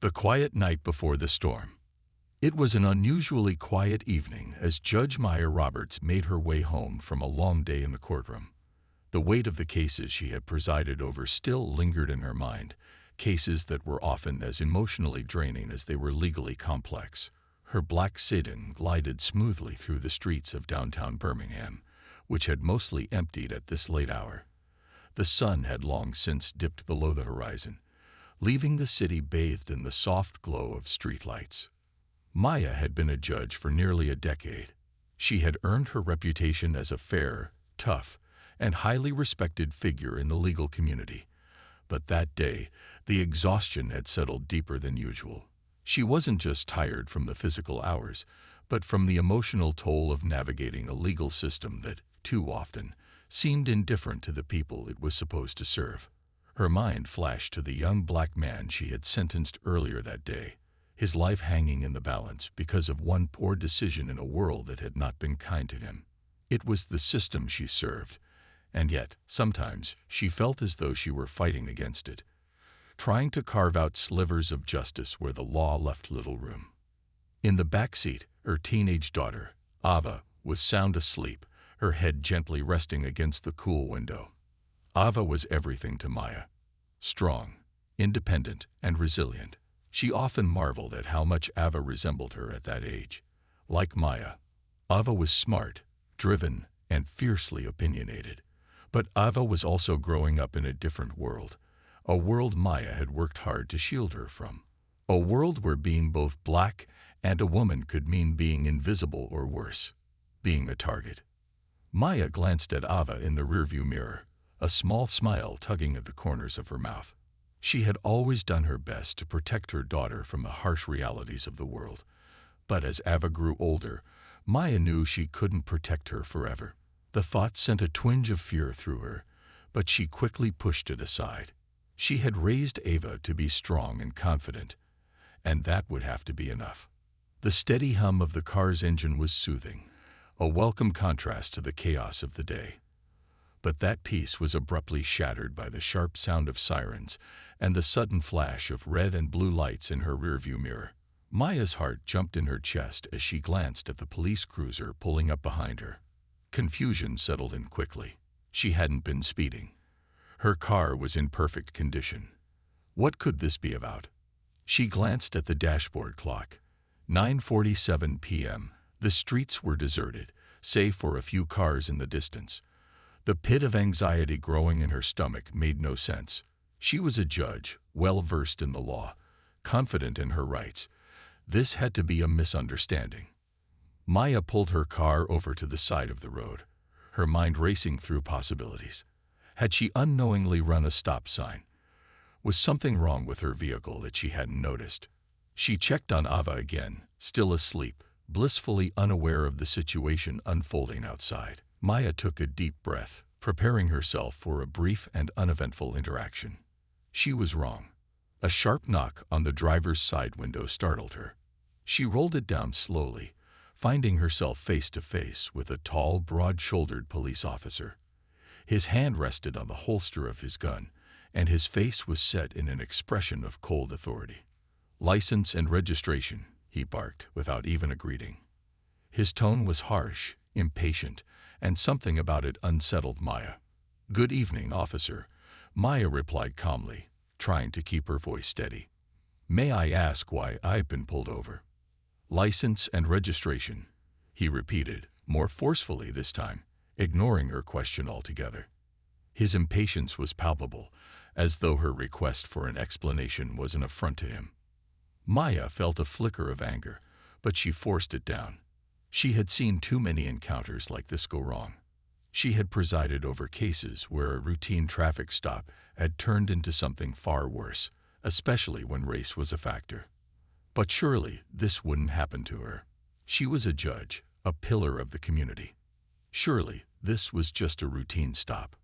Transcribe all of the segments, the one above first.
The quiet night before the storm. It was an unusually quiet evening as Judge Maya Roberts made her way home from a long day in the courtroom. The weight of the cases she had presided over still lingered in her mind, cases that were often as emotionally draining as they were legally complex. Her black sedan glided smoothly through the streets of downtown Birmingham, which had mostly emptied at this late hour. The sun had long since dipped below the horizon, leaving the city bathed in the soft glow of streetlights. Maya had been a judge for nearly a decade. She had earned her reputation as a fair, tough, and highly respected figure in the legal community. But that day, the exhaustion had settled deeper than usual. She wasn't just tired from the physical hours, but from the emotional toll of navigating a legal system that, too often, seemed indifferent to the people it was supposed to serve. Her mind flashed to the young black man she had sentenced earlier that day, his life hanging in the balance because of one poor decision in a world that had not been kind to him. It was the system she served, and yet, sometimes, she felt as though she were fighting against it, trying to carve out slivers of justice where the law left little room. In the back seat, her teenage daughter, Ava, was sound asleep, her head gently resting against the cool window. Ava was everything to Maya. Strong, independent, and resilient. She often marveled at how much Ava resembled her at that age. Like Maya, Ava was smart, driven, and fiercely opinionated. But Ava was also growing up in a different world, a world Maya had worked hard to shield her from. A world where being both black and a woman could mean being invisible or worse, being a target. Maya glanced at Ava in the rearview mirror, a small smile tugging at the corners of her mouth. She had always done her best to protect her daughter from the harsh realities of the world. But as Ava grew older, Maya knew she couldn't protect her forever. The thought sent a twinge of fear through her, but she quickly pushed it aside. She had raised Ava to be strong and confident, and that would have to be enough. The steady hum of the car's engine was soothing, a welcome contrast to the chaos of the day. But that peace was abruptly shattered by the sharp sound of sirens and the sudden flash of red and blue lights in her rearview mirror. Maya's heart jumped in her chest as she glanced at the police cruiser pulling up behind her. Confusion settled in quickly. She hadn't been speeding. Her car was in perfect condition. What could this be about? She glanced at the dashboard clock. 9:47 p.m. The streets were deserted, save for a few cars in the distance. The pit of anxiety growing in her stomach made no sense. She was a judge, well-versed in the law, confident in her rights. This had to be a misunderstanding. Maya pulled her car over to the side of the road, her mind racing through possibilities. Had she unknowingly run a stop sign? Was something wrong with her vehicle that she hadn't noticed? She checked on Ava again, still asleep, blissfully unaware of the situation unfolding outside. Maya took a deep breath, preparing herself for a brief and uneventful interaction. She was wrong. A sharp knock on the driver's side window startled her. She rolled it down slowly, finding herself face to face with a tall, broad-shouldered police officer. His hand rested on the holster of his gun, and his face was set in an expression of cold authority. "License and registration," he barked without even a greeting. His tone was harsh, impatient, and something about it unsettled Maya. "Good evening, officer," Maya replied calmly, trying to keep her voice steady. "May I ask why I've been pulled over?" "License and registration," he repeated, more forcefully this time, ignoring her question altogether. His impatience was palpable, as though her request for an explanation was an affront to him. Maya felt a flicker of anger, but she forced it down. She had seen too many encounters like this go wrong. She had presided over cases where a routine traffic stop had turned into something far worse, especially when race was a factor. But surely this wouldn't happen to her. She was a judge, a pillar of the community. Surely this was just a routine stop.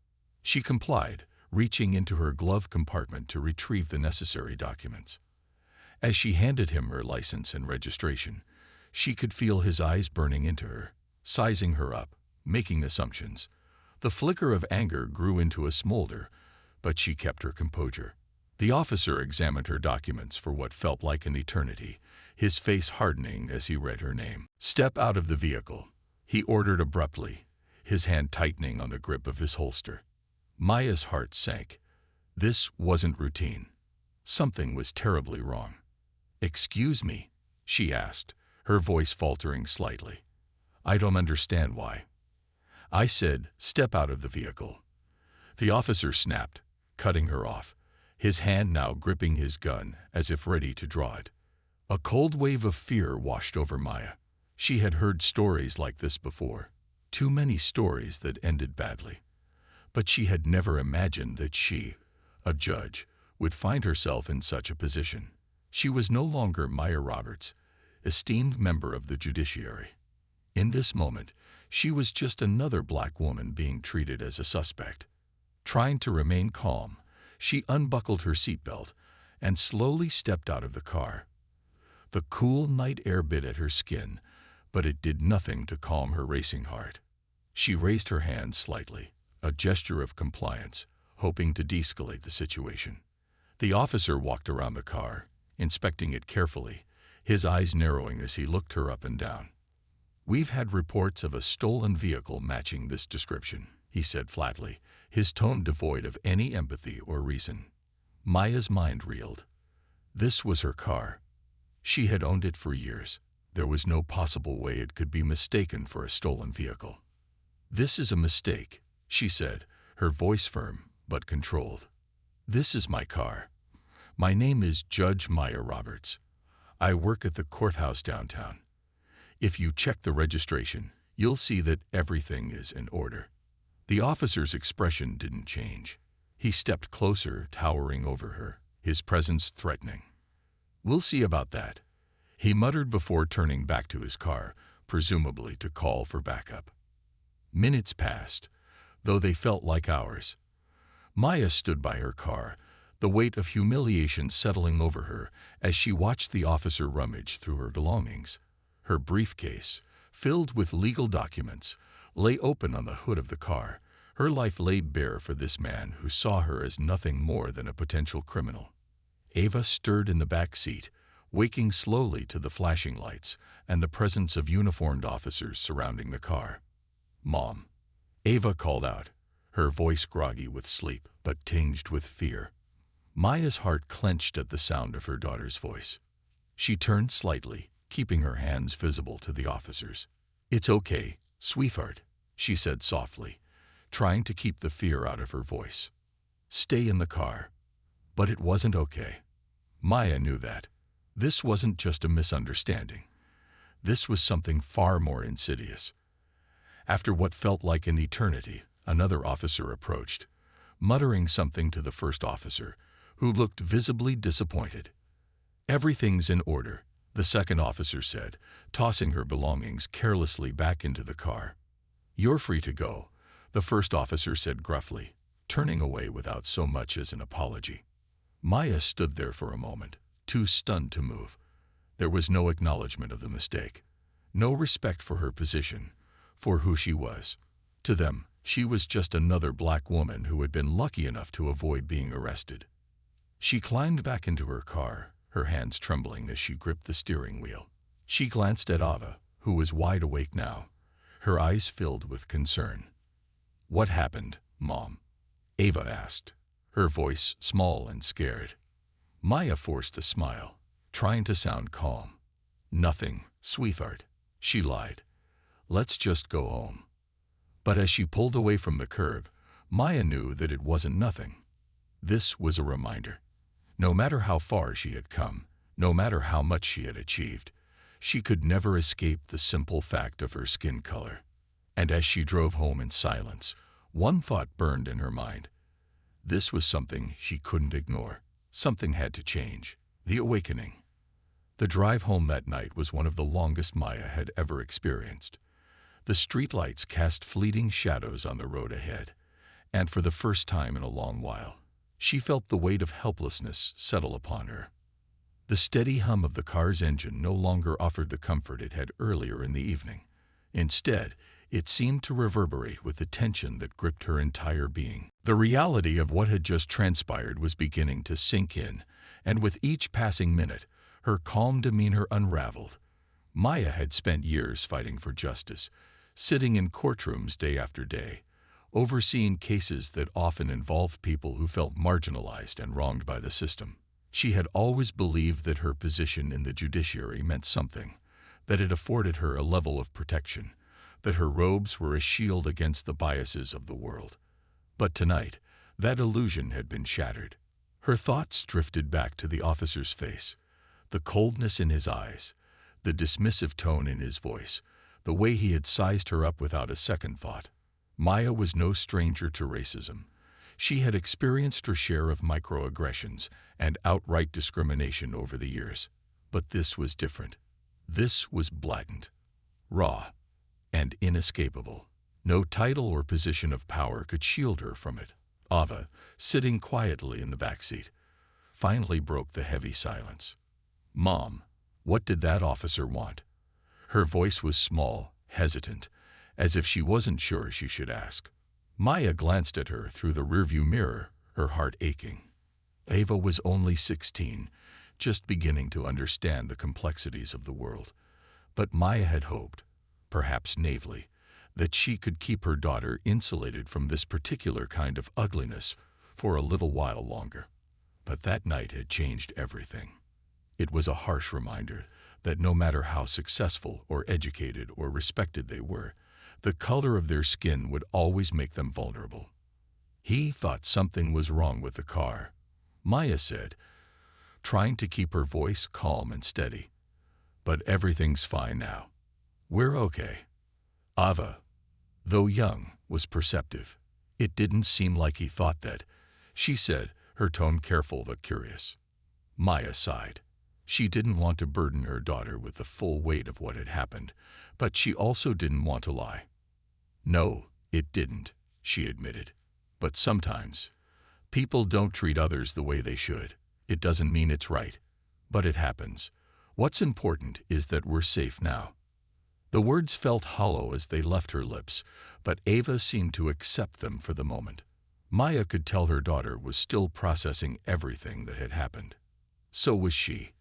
She complied, reaching into her glove compartment to retrieve the necessary documents. As she handed him her license and registration, she could feel his eyes burning into her, sizing her up, making assumptions. The flicker of anger grew into a smolder, but she kept her composure. The officer examined her documents for what felt like an eternity, his face hardening as he read her name. "Step out of the vehicle," he ordered abruptly, his hand tightening on the grip of his holster. Maya's heart sank. This wasn't routine. Something was terribly wrong. "Excuse me?" she asked, her voice faltering slightly. "I don't understand why." "I said, step out of the vehicle." The officer snapped, cutting her off, his hand now gripping his gun as if ready to draw it. A cold wave of fear washed over Maya. She had heard stories like this before, too many stories that ended badly. But she had never imagined that she, a judge, would find herself in such a position. She was no longer Maya Roberts, esteemed member of the judiciary. In this moment, she was just another black woman being treated as a suspect. Trying to remain calm, she unbuckled her seatbelt and slowly stepped out of the car. The cool night air bit at her skin, but it did nothing to calm her racing heart. She raised her hand slightly, a gesture of compliance, hoping to de-escalate the situation. The officer walked around the car, inspecting it carefully, his eyes narrowing as he looked her up and down. "We've had reports of a stolen vehicle matching this description," he said flatly, his tone devoid of any empathy or reason. Maya's mind reeled. This was her car. She had owned it for years. There was no possible way it could be mistaken for a stolen vehicle. "This is a mistake," she said, her voice firm but controlled. "This is my car. My name is Judge Maya Roberts. I work at the courthouse downtown. If you check the registration, you'll see that everything is in order." The officer's expression didn't change. He stepped closer, towering over her, his presence threatening. "We'll see about that," he muttered before turning back to his car, presumably to call for backup. Minutes passed, though they felt like hours. Maya stood by her car, the weight of humiliation settling over her as she watched the officer rummage through her belongings. Her briefcase, filled with legal documents, lay open on the hood of the car. Her life lay bare for this man who saw her as nothing more than a potential criminal. Ava stirred in the back seat, waking slowly to the flashing lights and the presence of uniformed officers surrounding the car. "Mom," Ava called out, her voice groggy with sleep but tinged with fear. Maya's heart clenched at the sound of her daughter's voice. She turned slightly, keeping her hands visible to the officers. "It's okay, sweetheart," she said softly, trying to keep the fear out of her voice. "Stay in the car." But it wasn't okay. Maya knew that. This wasn't just a misunderstanding. This was something far more insidious. After what felt like an eternity, another officer approached, muttering something to the first officer, who looked visibly disappointed. "Everything's in order," the second officer said, tossing her belongings carelessly back into the car. "You're free to go," the first officer said gruffly, turning away without so much as an apology. Maya stood there for a moment, too stunned to move. There was no acknowledgement of the mistake, no respect for her position, for who she was. To them, she was just another black woman who had been lucky enough to avoid being arrested. She climbed back into her car, her hands trembling as she gripped the steering wheel. She glanced at Ava, who was wide awake now, her eyes filled with concern. "What happened, Mom?" Ava asked, her voice small and scared. Maya forced a smile, trying to sound calm. "Nothing, sweetheart," she lied. "Let's just go home." But as she pulled away from the curb, Maya knew that it wasn't nothing. This was a reminder. No matter how far she had come, no matter how much she had achieved, she could never escape the simple fact of her skin color. And as she drove home in silence, one thought burned in her mind. This was something she couldn't ignore. Something had to change. The awakening. The drive home that night was one of the longest Maya had ever experienced. The streetlights cast fleeting shadows on the road ahead, and for the first time in a long while, she felt the weight of helplessness settle upon her. The steady hum of the car's engine no longer offered the comfort it had earlier in the evening. Instead, It seemed to reverberate with the tension that gripped her entire being. The reality of what had just transpired was beginning to sink in, and with each passing minute, her calm demeanor unraveled. Maya had spent years fighting for justice, sitting in courtrooms day after day, overseeing cases that often involved people who felt marginalized and wronged by the system. She had always believed that her position in the judiciary meant something, that it afforded her a level of protection, that her robes were a shield against the biases of the world. But tonight, that illusion had been shattered. Her thoughts drifted back to the officer's face, the coldness in his eyes, the dismissive tone in his voice, the way he had sized her up without a second thought. Maya was no stranger to racism. She had experienced her share of microaggressions and outright discrimination over the years. But this was different. This was blatant, raw, and inescapable. No title or position of power could shield her from it. Ava, sitting quietly in the backseat, finally broke the heavy silence. "Mom, what did that officer want?" Her voice was small, hesitant, as if she wasn't sure she should ask. Maya glanced at her through the rearview mirror, her heart aching. Ava was only 16, just beginning to understand the complexities of the world. But Maya had hoped, perhaps naively, that she could keep her daughter insulated from this particular kind of ugliness for a little while longer. But that night had changed everything. It was a harsh reminder that no matter how successful or educated or respected they were, the color of their skin would always make them vulnerable. "He thought something was wrong with the car," Maya said, trying to keep her voice calm and steady. "But everything's fine now. We're okay." Ava, though young, was perceptive. "It didn't seem like he thought that," she said, her tone careful but curious. Maya sighed. She didn't want to burden her daughter with the full weight of what had happened, but she also didn't want to lie. "No, it didn't," she admitted. "But sometimes, people don't treat others the way they should. It doesn't mean it's right, but it happens. What's important is that we're safe now." The words felt hollow as they left her lips, but Ava seemed to accept them for the moment. Maya could tell her daughter was still processing everything that had happened. So was she.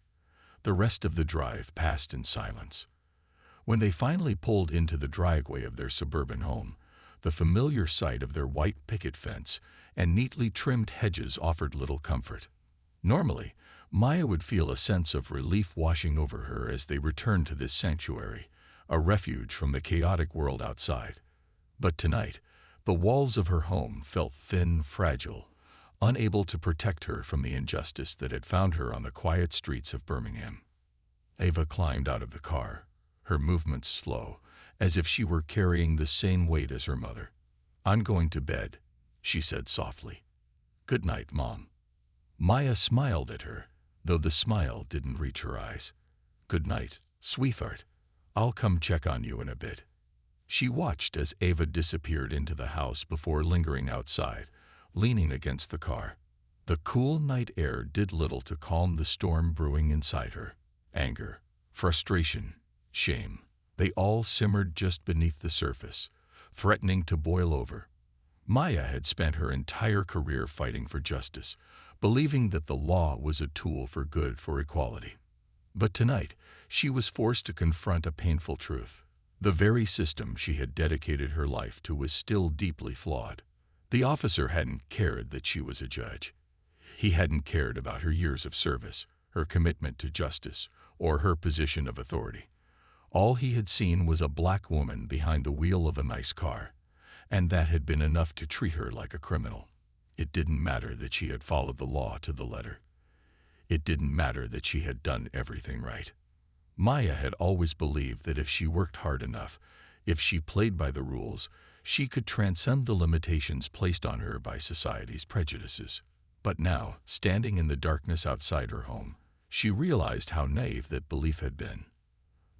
The rest of the drive passed in silence. When they finally pulled into the driveway of their suburban home, the familiar sight of their white picket fence and neatly trimmed hedges offered little comfort. Normally, Maya would feel a sense of relief washing over her as they returned to this sanctuary, a refuge from the chaotic world outside. But tonight, the walls of her home felt thin, fragile, unable to protect her from the injustice that had found her on the quiet streets of Birmingham. Ava climbed out of the car, her movements slow, as if she were carrying the same weight as her mother. "I'm going to bed," she said softly. "Good night, Mom." Maya smiled at her, though the smile didn't reach her eyes. "Good night, sweetheart. I'll come check on you in a bit." She watched as Ava disappeared into the house before lingering outside, leaning against the car. The cool night air did little to calm the storm brewing inside her. Anger, frustration, shame, they all simmered just beneath the surface, threatening to boil over. Maya had spent her entire career fighting for justice, believing that the law was a tool for good, for equality. But tonight, she was forced to confront a painful truth. The very system she had dedicated her life to was still deeply flawed. The officer hadn't cared that she was a judge. He hadn't cared about her years of service, her commitment to justice, or her position of authority. All he had seen was a black woman behind the wheel of a nice car, and that had been enough to treat her like a criminal. It didn't matter that she had followed the law to the letter. It didn't matter that she had done everything right. Maya had always believed that if she worked hard enough, if she played by the rules, she could transcend the limitations placed on her by society's prejudices. But now, standing in the darkness outside her home, she realized how naive that belief had been.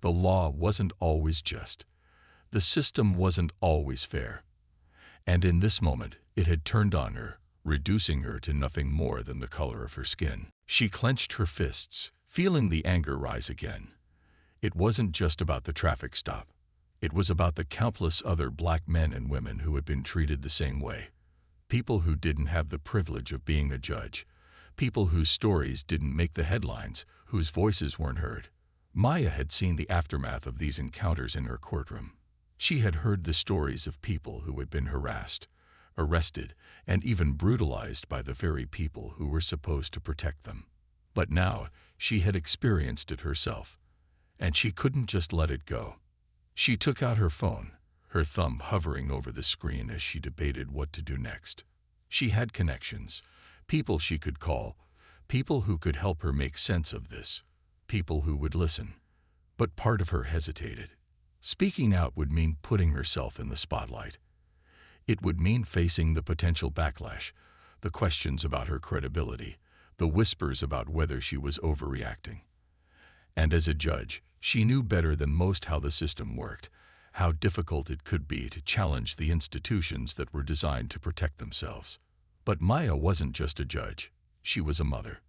The law wasn't always just. The system wasn't always fair. And in this moment, it had turned on her, reducing her to nothing more than the color of her skin. She clenched her fists, feeling the anger rise again. It wasn't just about the traffic stop. It was about the countless other black men and women who had been treated the same way. People who didn't have the privilege of being a judge. People whose stories didn't make the headlines, whose voices weren't heard. Maya had seen the aftermath of these encounters in her courtroom. She had heard the stories of people who had been harassed, arrested, and even brutalized by the very people who were supposed to protect them. But now, she had experienced it herself, and she couldn't just let it go. She took out her phone, her thumb hovering over the screen as she debated what to do next. She had connections, people she could call, people who could help her make sense of this, people who would listen. But part of her hesitated. Speaking out would mean putting herself in the spotlight. It would mean facing the potential backlash, the questions about her credibility, the whispers about whether she was overreacting. And as a judge, she knew better than most how the system worked, how difficult it could be to challenge the institutions that were designed to protect themselves. But Maya wasn't just a judge, she was a mother.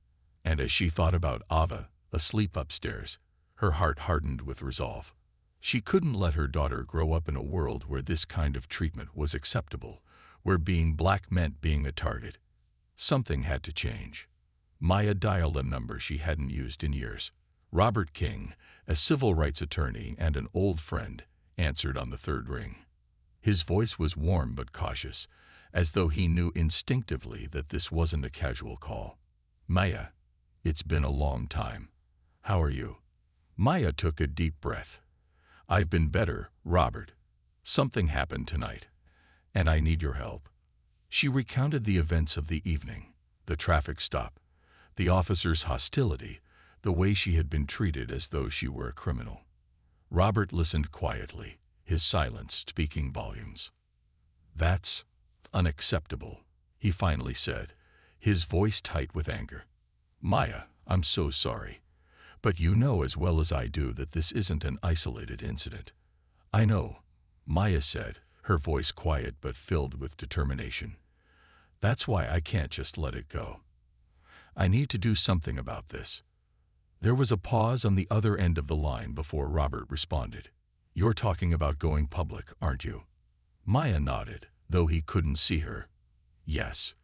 And as she thought about Ava, asleep upstairs, her heart hardened with resolve. She couldn't let her daughter grow up in a world where this kind of treatment was acceptable, where being black meant being a target. Something had to change. Maya dialed a number she hadn't used in years. Robert King, a civil rights attorney and an old friend, answered on the third ring. His voice was warm but cautious, as though he knew instinctively that this wasn't a casual call. Maya, it's been a long time. How are you? Maya took a deep breath. I've been better, Robert. Something happened tonight, and I need your help. She recounted the events of the evening, the traffic stop, the officer's hostility, the way she had been treated as though she were a criminal. Robert listened quietly, his silence speaking volumes. That's unacceptable, he finally said, his voice tight with anger. Maya, I'm so sorry. But you know as well as I do that this isn't an isolated incident. I know, Maya said, her voice quiet but filled with determination. That's why I can't just let it go. I need to do something about this. There was a pause on the other end of the line before Robert responded. You're talking about going public, aren't you? Maya nodded, though he couldn't see her. Yes.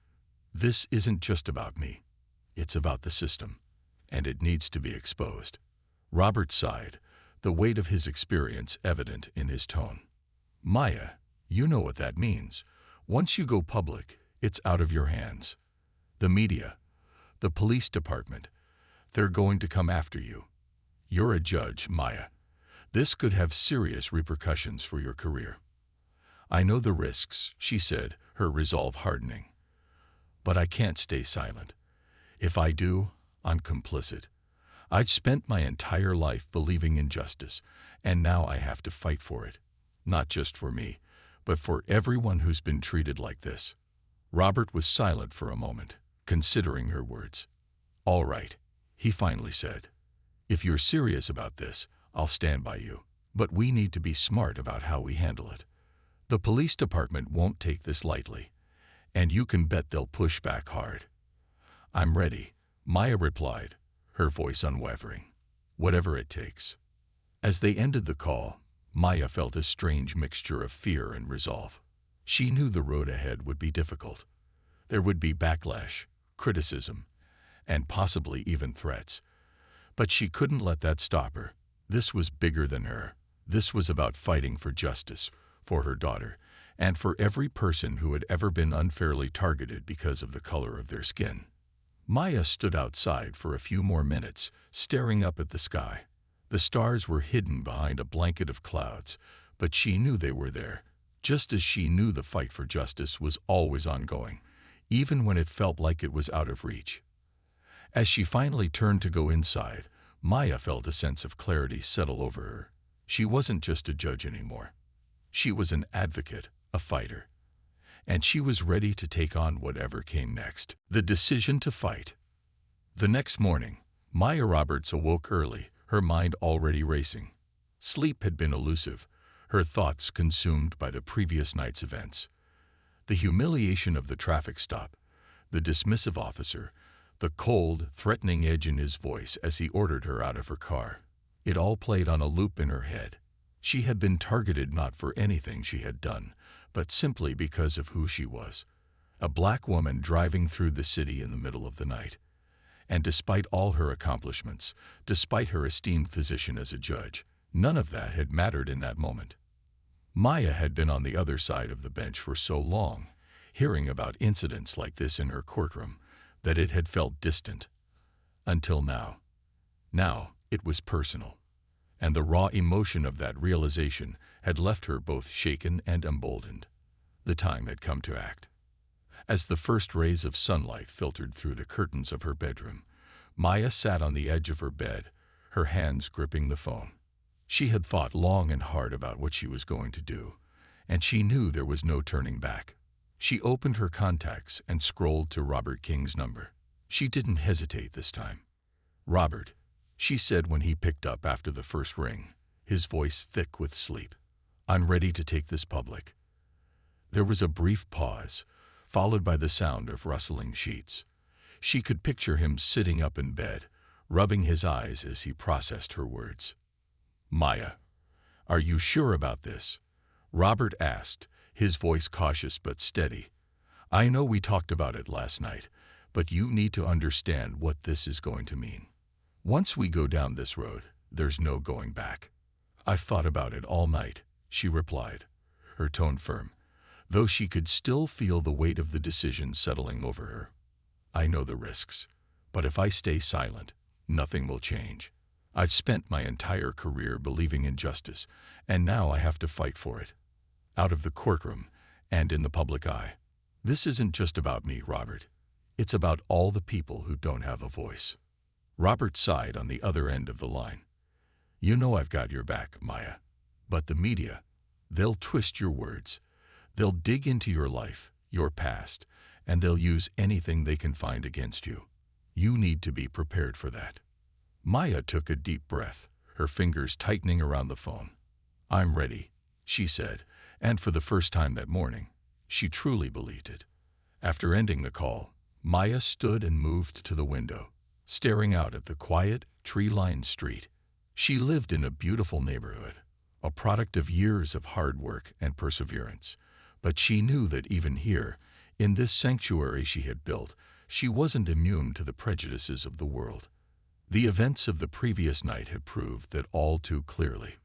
This isn't just about me. It's about the system, and it needs to be exposed. Robert sighed, the weight of his experience evident in his tone. Maya, you know what that means. Once you go public, it's out of your hands. The media, the police department, they're going to come after you. You're a judge, Maya. This could have serious repercussions for your career. I know the risks, she said, her resolve hardening. But I can't stay silent. If I do, I'm complicit. I'd spent my entire life believing in justice, and now I have to fight for it. Not just for me, but for everyone who's been treated like this. Robert was silent for a moment, considering her words. All right, he finally said. If you're serious about this, I'll stand by you. But we need to be smart about how we handle it. The police department won't take this lightly, and you can bet they'll push back hard. I'm ready, Maya replied, her voice unwavering. Whatever it takes. As they ended the call, Maya felt a strange mixture of fear and resolve. She knew the road ahead would be difficult. There would be backlash, criticism, and possibly even threats. But she couldn't let that stop her. This was bigger than her. This was about fighting for justice, for her daughter, and for every person who had ever been unfairly targeted because of the color of their skin. Maya stood outside for a few more minutes, staring up at the sky. The stars were hidden behind a blanket of clouds, but she knew they were there, just as she knew the fight for justice was always ongoing, even when it felt like it was out of reach. As she finally turned to go inside, Maya felt a sense of clarity settle over her. She wasn't just a judge anymore. She was an advocate, a fighter. And she was ready to take on whatever came next. The decision to fight. The next morning, Maya Roberts awoke early, her mind already racing. Sleep had been elusive, her thoughts consumed by the previous night's events. The humiliation of the traffic stop, the dismissive officer, the cold, threatening edge in his voice as he ordered her out of her car. It all played on a loop in her head. She had been targeted not for anything she had done, but simply because of who she was. A black woman driving through the city in the middle of the night. And despite all her accomplishments, despite her esteemed position as a judge, none of that had mattered in that moment. Maya had been on the other side of the bench for so long, hearing about incidents like this in her courtroom, that it had felt distant. Until now. Now, it was personal. And the raw emotion of that realization had left her both shaken and emboldened. The time had come to act. As the first rays of sunlight filtered through the curtains of her bedroom, Maya sat on the edge of her bed, her hands gripping the phone. She had thought long and hard about what she was going to do, and she knew there was no turning back. She opened her contacts and scrolled to Robert King's number. She didn't hesitate this time. "Robert," she said when he picked up after the first ring, his voice thick with sleep. "I'm ready to take this public." There was a brief pause, followed by the sound of rustling sheets. She could picture him sitting up in bed, rubbing his eyes as he processed her words. "Maya, are you sure about this?" Robert asked, his voice cautious but steady. "I know we talked about it last night, but you need to understand what this is going to mean. Once we go down this road, there's no going back." "I've thought about it all night," she replied, her tone firm, though she could still feel the weight of the decision settling over her. "I know the risks, but if I stay silent, nothing will change. I've spent my entire career believing in justice, and now I have to fight for it. Out of the courtroom and in the public eye. This isn't just about me, Robert. It's about all the people who don't have a voice." Robert sighed on the other end of the line. "You know I've got your back, Maya. But the media, they'll twist your words. They'll dig into your life, your past, and they'll use anything they can find against you. You need to be prepared for that." Maya took a deep breath, her fingers tightening around the phone. "I'm ready," she said, and for the first time that morning, she truly believed it. After ending the call, Maya stood and moved to the window, staring out at the quiet, tree-lined street. She lived in a beautiful neighborhood, a product of years of hard work and perseverance. But she knew that even here, in this sanctuary she had built, she wasn't immune to the prejudices of the world. The events of the previous night had proved that all too clearly.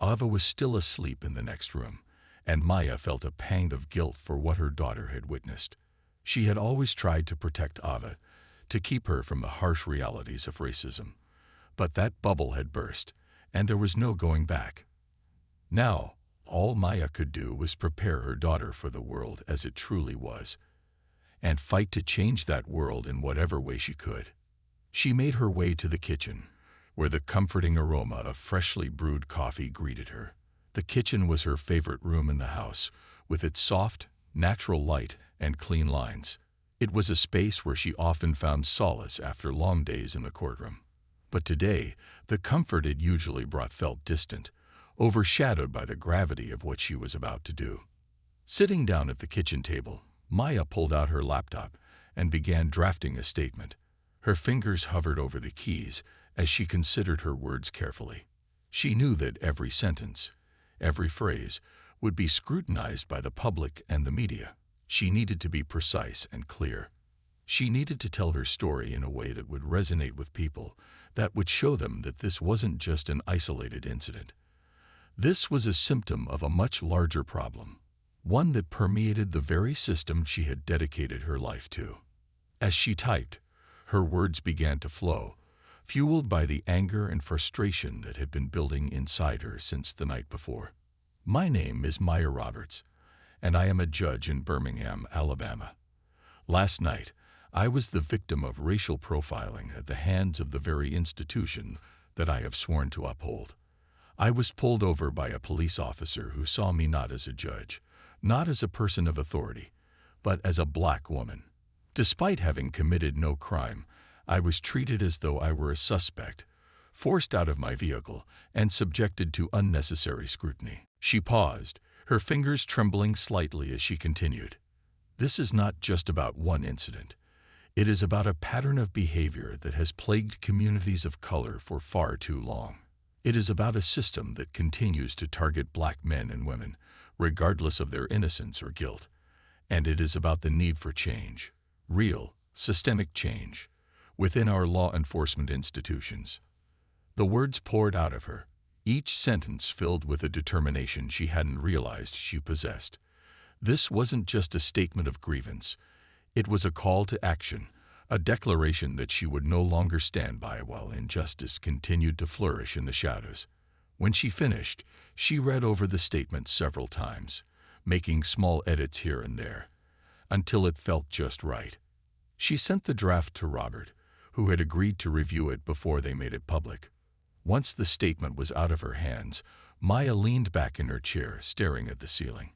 Ava was still asleep in the next room, and Maya felt a pang of guilt for what her daughter had witnessed. She had always tried to protect Ava, to keep her from the harsh realities of racism. But that bubble had burst, and there was no going back. Now, all Maya could do was prepare her daughter for the world as it truly was, and fight to change that world in whatever way she could. She made her way to the kitchen, where the comforting aroma of freshly brewed coffee greeted her. The kitchen was her favorite room in the house, with its soft, natural light and clean lines. It was a space where she often found solace after long days in the courtroom. But today, the comfort it usually brought felt distant, overshadowed by the gravity of what she was about to do. Sitting down at the kitchen table, Maya pulled out her laptop and began drafting a statement. Her fingers hovered over the keys as she considered her words carefully. She knew that every sentence, every phrase, would be scrutinized by the public and the media. She needed to be precise and clear. She needed to tell her story in a way that would resonate with people, that would show them that this wasn't just an isolated incident. This was a symptom of a much larger problem, one that permeated the very system she had dedicated her life to. As she typed, her words began to flow, fueled by the anger and frustration that had been building inside her since the night before. "My name is Maya Roberts, and I am a judge in Birmingham, Alabama. Last night, I was the victim of racial profiling at the hands of the very institution that I have sworn to uphold. I was pulled over by a police officer who saw me not as a judge, not as a person of authority, but as a black woman. Despite having committed no crime, I was treated as though I were a suspect, forced out of my vehicle, and subjected to unnecessary scrutiny." She paused, her fingers trembling slightly as she continued. "This is not just about one incident. It is about a pattern of behavior that has plagued communities of color for far too long. It is about a system that continues to target black men and women, regardless of their innocence or guilt. And it is about the need for change, real, systemic change, within our law enforcement institutions. The words poured out of her, each sentence filled with a determination she hadn't realized she possessed. This wasn't just a statement of grievance. It was a call to action, a declaration that she would no longer stand by while injustice continued to flourish in the shadows. When she finished, she read over the statement several times, making small edits here and there, until it felt just right. She sent the draft to Robert, who had agreed to review it before they made it public. Once the statement was out of her hands, Maya leaned back in her chair, staring at the ceiling.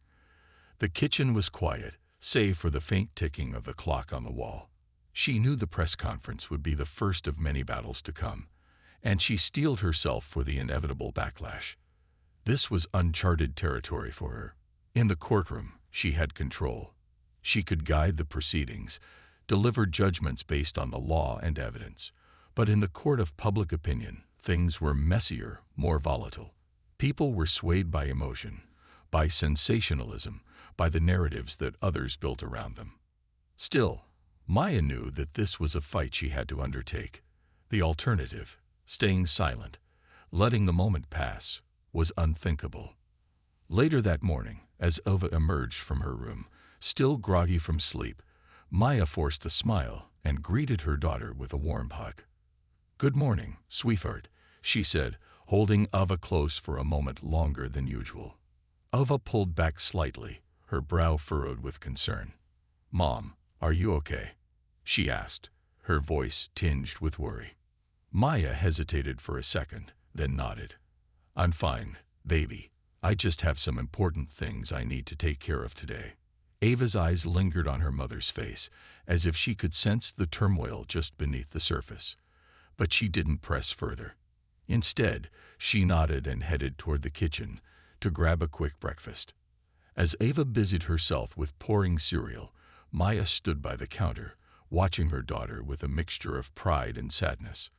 The kitchen was quiet, save for the faint ticking of the clock on the wall. She knew the press conference would be the first of many battles to come, and she steeled herself for the inevitable backlash. This was uncharted territory for her. In the courtroom, she had control. She could guide the proceedings, deliver judgments based on the law and evidence. But in the court of public opinion, things were messier, more volatile. People were swayed by emotion, by sensationalism, by the narratives that others built around them. Still, Maya knew that this was a fight she had to undertake. The alternative, staying silent, letting the moment pass, was unthinkable. Later that morning, as Eva emerged from her room, still groggy from sleep, Maya forced a smile and greeted her daughter with a warm hug. "Good morning, sweetheart," she said, holding Eva close for a moment longer than usual. Eva pulled back slightly, her brow furrowed with concern. "Mom, are you okay?" she asked, her voice tinged with worry. Maya hesitated for a second, then nodded. "I'm fine, baby. I just have some important things I need to take care of today." Eva's eyes lingered on her mother's face, as if she could sense the turmoil just beneath the surface. But she didn't press further. Instead, she nodded and headed toward the kitchen to grab a quick breakfast. As Eva busied herself with pouring cereal, Maya stood by the counter, watching her daughter with a mixture of pride and sadness.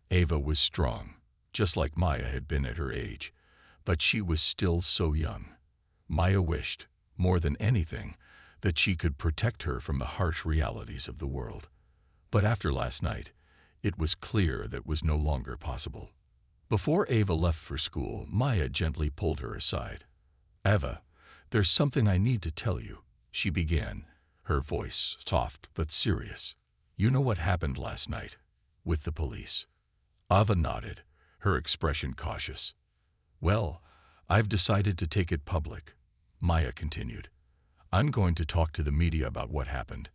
Eva was strong, just like Maya had been at her age, but she was still so young. Maya wished, more than anything, that she could protect her from the harsh realities of the world. But after last night, it was clear that was no longer possible. Before Eva left for school, Maya gently pulled her aside. "Eva, there's something I need to tell you," she began, her voice soft but serious. "You know what happened last night, with the police?" Eva nodded, her expression cautious. "Well, I've decided to take it public," Maya continued. "I'm going to talk to the media about what happened.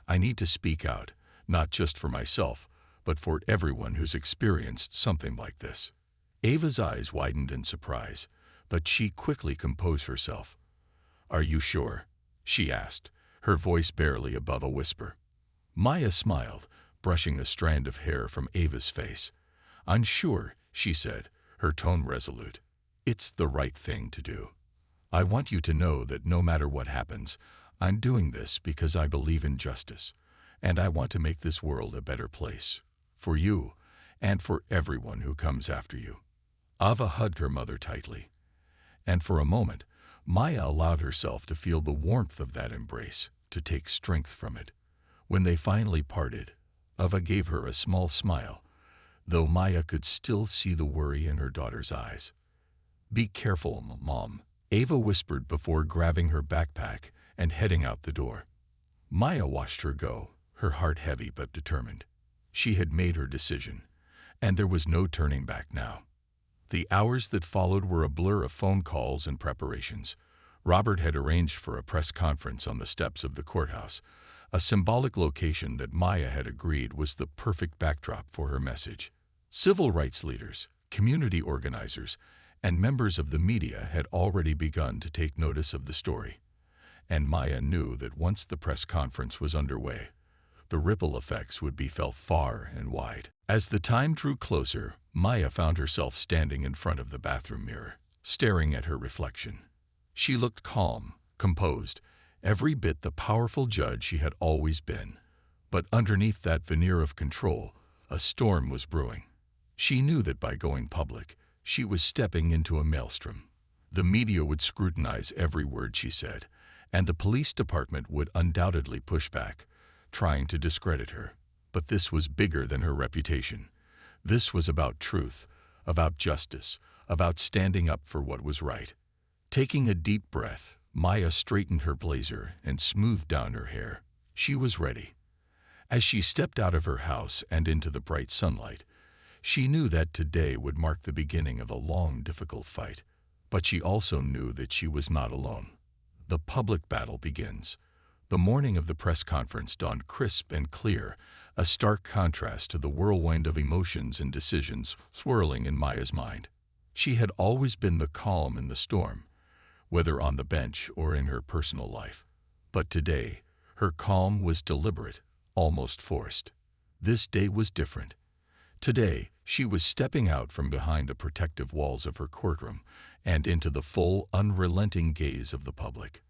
I need to speak out, not just for myself, but for everyone who's experienced something like this." Eva's eyes widened in surprise, but she quickly composed herself. "Are you sure?" she asked, her voice barely above a whisper. Maya smiled, brushing a strand of hair from Eva's face. "I'm sure," she said, her tone resolute. "It's the right thing to do. I want you to know that no matter what happens, I'm doing this because I believe in justice, and I want to make this world a better place, for you and for everyone who comes after you." Eva hugged her mother tightly, and for a moment, Maya allowed herself to feel the warmth of that embrace, to take strength from it. When they finally parted, Eva gave her a small smile, though Maya could still see the worry in her daughter's eyes. "Be careful, Mom," Eva whispered before grabbing her backpack and heading out the door. Maya watched her go, her heart heavy but determined. She had made her decision, and there was no turning back now. The hours that followed were a blur of phone calls and preparations. Robert had arranged for a press conference on the steps of the courthouse, a symbolic location that Maya had agreed was the perfect backdrop for her message. Civil rights leaders, community organizers, and members of the media had already begun to take notice of the story. And Maya knew that once the press conference was underway, the ripple effects would be felt far and wide. As the time drew closer, Maya found herself standing in front of the bathroom mirror, staring at her reflection. She looked calm, composed, every bit the powerful judge she had always been. But underneath that veneer of control, a storm was brewing. She knew that by going public, she was stepping into a maelstrom. The media would scrutinize every word she said, and the police department would undoubtedly push back, trying to discredit her. But this was bigger than her reputation. This was about truth, about justice, about standing up for what was right. Taking a deep breath, Maya straightened her blazer and smoothed down her hair. She was ready. As she stepped out of her house and into the bright sunlight, she knew that today would mark the beginning of a long, difficult fight. But she also knew that she was not alone. The public battle begins. The morning of the press conference dawned crisp and clear, a stark contrast to the whirlwind of emotions and decisions swirling in Maya's mind. She had always been the calm in the storm, whether on the bench or in her personal life. But today, her calm was deliberate, almost forced. This day was different. Today, she was stepping out from behind the protective walls of her courtroom and into the full, unrelenting gaze of the public.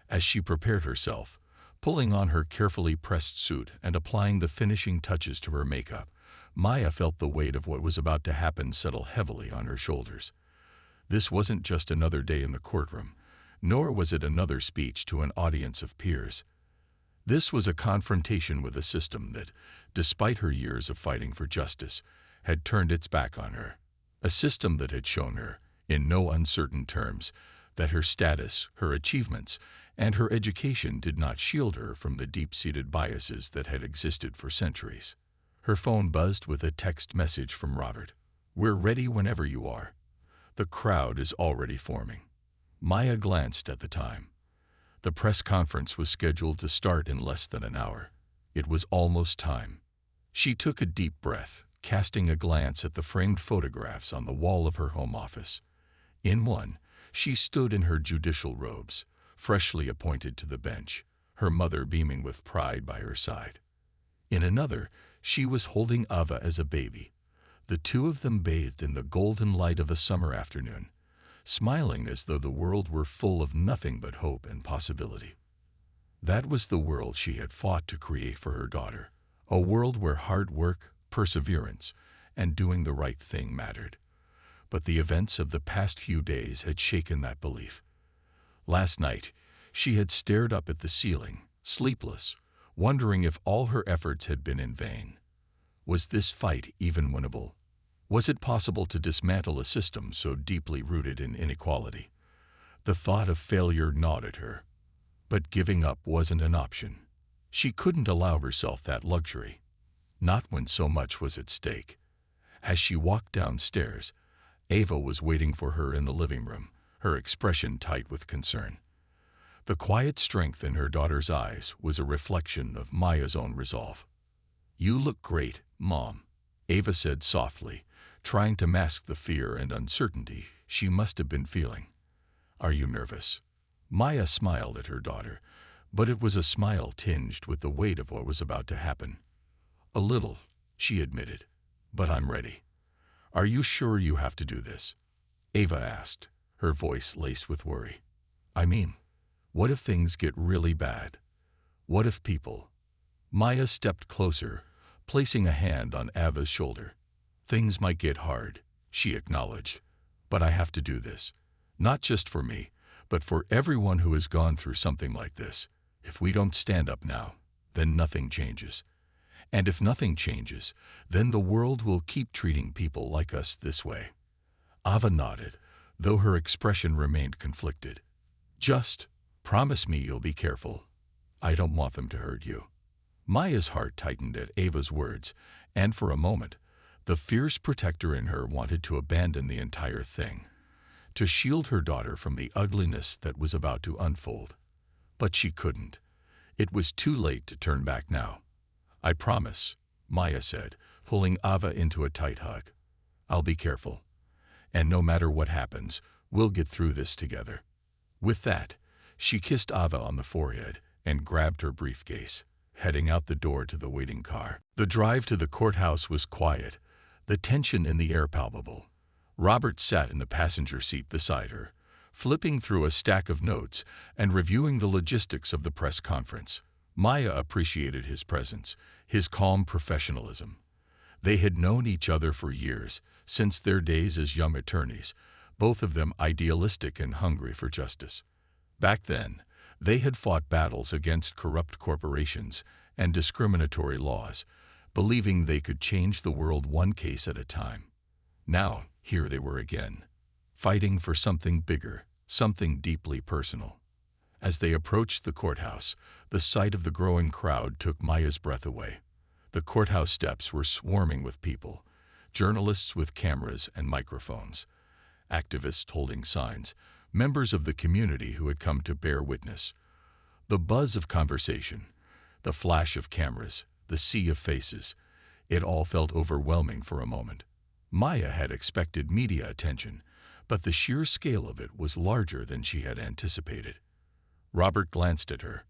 As she prepared herself, pulling on her carefully pressed suit and applying the finishing touches to her makeup, Maya felt the weight of what was about to happen settle heavily on her shoulders. This wasn't just another day in the courtroom, nor was it another speech to an audience of peers. This was a confrontation with a system that, despite her years of fighting for justice, had turned its back on her. A system that had shown her, in no uncertain terms, that her status, her achievements, and her education did not shield her from the deep-seated biases that had existed for centuries. Her phone buzzed with a text message from Robert. "We're ready whenever you are. The crowd is already forming." Maya glanced at the time. The press conference was scheduled to start in less than an hour. It was almost time. She took a deep breath, casting a glance at the framed photographs on the wall of her home office. In one, she stood in her judicial robes, freshly appointed to the bench, her mother beaming with pride by her side. In another, she was holding Ava as a baby. The two of them bathed in the golden light of a summer afternoon, smiling as though the world were full of nothing but hope and possibility. That was the world she had fought to create for her daughter, a world where hard work, perseverance, and doing the right thing mattered. But the events of the past few days had shaken that belief. Last night, she had stared up at the ceiling, sleepless, wondering if all her efforts had been in vain. Was this fight even winnable? Was it possible to dismantle a system so deeply rooted in inequality? The thought of failure gnawed at her. But giving up wasn't an option. She couldn't allow herself that luxury. Not when so much was at stake. As she walked downstairs, Ava was waiting for her in the living room, her expression tight with concern. The quiet strength in her daughter's eyes was a reflection of Maya's own resolve. "You look great, Mom," Ava said softly, trying to mask the fear and uncertainty she must have been feeling. "Are you nervous?" Maya smiled at her daughter, but it was a smile tinged with the weight of what was about to happen. "A little," she admitted, "but I'm ready." "Are you sure you have to do this?" Ava asked, her voice laced with worry. "I mean, what if things get really bad? What if people—" Maya stepped closer, placing a hand on Ava's shoulder. "Things might get hard," she acknowledged, "but I have to do this. Not just for me, but for everyone who has gone through something like this. If we don't stand up now, then nothing changes. And if nothing changes, then the world will keep treating people like us this way." Ava nodded, though her expression remained conflicted. "Just promise me you'll be careful. I don't want them to hurt you." Maya's heart tightened at Ava's words, and for a moment, the fierce protector in her wanted to abandon the entire thing, to shield her daughter from the ugliness that was about to unfold. But she couldn't. It was too late to turn back now. "I promise," Maya said, pulling Ava into a tight hug. "I'll be careful. And no matter what happens, we'll get through this together." With that, she kissed Ava on the forehead and grabbed her briefcase, heading out the door to the waiting car. The drive to the courthouse was quiet, the tension in the air palpable. Robert sat in the passenger seat beside her, flipping through a stack of notes and reviewing the logistics of the press conference. Maya appreciated his presence, his calm professionalism. They had known each other for years, since their days as young attorneys, both of them idealistic and hungry for justice. Back then, they had fought battles against corrupt corporations and discriminatory laws, believing they could change the world one case at a time. Now, here they were again, fighting for something bigger, something deeply personal. As they approached the courthouse, the sight of the growing crowd took Maya's breath away. The courthouse steps were swarming with people, journalists with cameras and microphones, activists holding signs, members of the community who had come to bear witness. The buzz of conversation, the flash of cameras, the sea of faces, it all felt overwhelming for a moment. Maya had expected media attention, but the sheer scale of it was larger than she had anticipated. Robert glanced at her.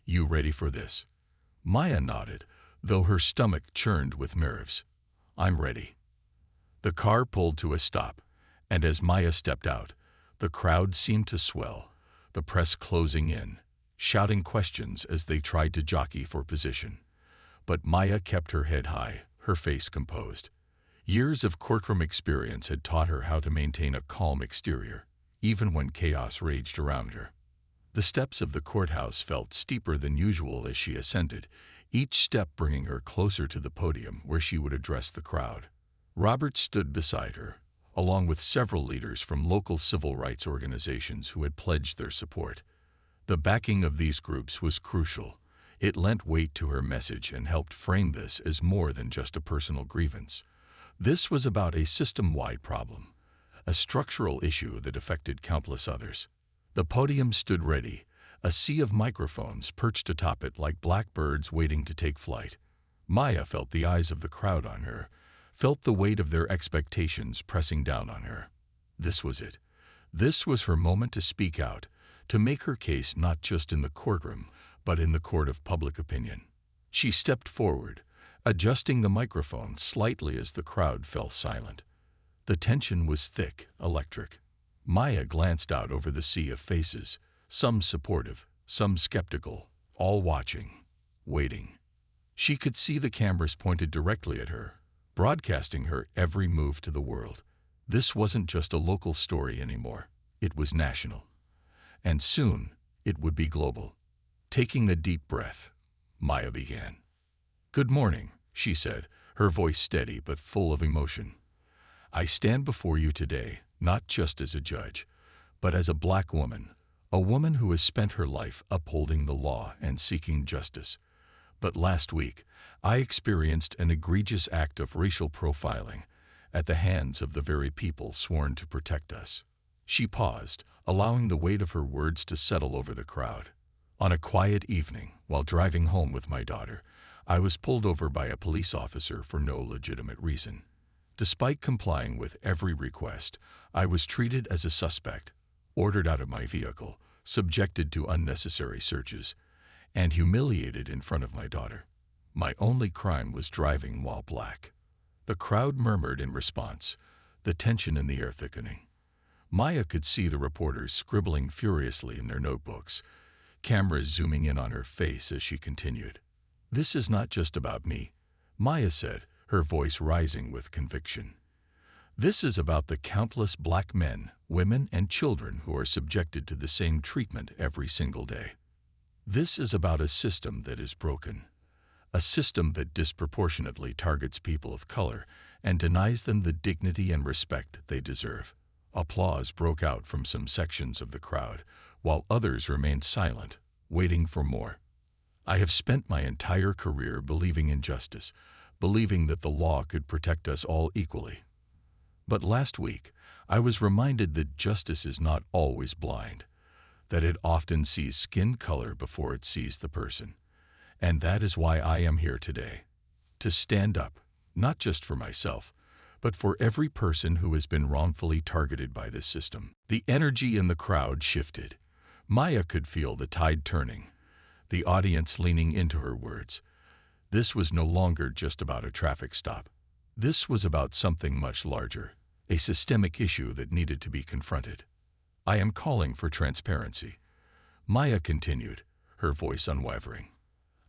"You ready for this?" Maya nodded, though her stomach churned with nerves. "I'm ready." The car pulled to a stop, and as Maya stepped out, the crowd seemed to swell, the press closing in, shouting questions as they tried to jockey for position. But Maya kept her head high, her face composed. Years of courtroom experience had taught her how to maintain a calm exterior, even when chaos raged around her. The steps of the courthouse felt steeper than usual as she ascended, each step bringing her closer to the podium where she would address the crowd. Robert stood beside her, along with several leaders from local civil rights organizations who had pledged their support. The backing of these groups was crucial. It lent weight to her message and helped frame this as more than just a personal grievance. This was about a system-wide problem, a structural issue that affected countless others. The podium stood ready, a sea of microphones perched atop it like blackbirds waiting to take flight. Maya felt the eyes of the crowd on her, felt the weight of their expectations pressing down on her. This was it. This was her moment to speak out, to make her case not just in the courtroom, but in the court of public opinion. She stepped forward, adjusting the microphone slightly as the crowd fell silent. The tension was thick, electric. Maya glanced out over the sea of faces, some supportive, some skeptical, all watching, waiting. She could see the cameras pointed directly at her, broadcasting her every move to the world. This wasn't just a local story anymore. It was national. And soon, it would be global. Taking a deep breath, Maya began. "Good morning," she said, her voice steady but full of emotion. "I stand before you today, not just as a judge, but as a Black woman, a woman who has spent her life upholding the law and seeking justice. But last week, I experienced an egregious act of racial profiling at the hands of the very people sworn to protect us." She paused, allowing the weight of her words to settle over the crowd. "On a quiet evening, while driving home with my daughter, I was pulled over by a police officer for no legitimate reason. Despite complying with every request, I was treated as a suspect, ordered out of my vehicle, subjected to unnecessary searches, and humiliated in front of my daughter. My only crime was driving while Black." The crowd murmured in response, the tension in the air thickening. Maya could see the reporters scribbling furiously in their notebooks, cameras zooming in on her face as she continued. "This is not just about me," Maya said, her voice rising with conviction. "This is about the countless Black men, women, and children who are subjected to the same treatment every single day. This is about a system that is broken, a system that disproportionately targets people of color and denies them the dignity and respect they deserve." Applause broke out from some sections of the crowd, while others remained silent, waiting for more. "I have spent my entire career believing in justice, believing that the law could protect us all equally. But last week, I was reminded that justice is not always blind, that it often sees skin color before it sees the person. And that is why I am here today, to stand up, not just for myself, but for every person who has been wrongfully targeted by this system." The energy in the crowd shifted. Maya could feel the tide turning, the audience leaning into her words. This was no longer just about a traffic stop. This was about something much larger, a systemic issue that needed to be confronted. "I am calling for transparency," Maya continued, her voice unwavering.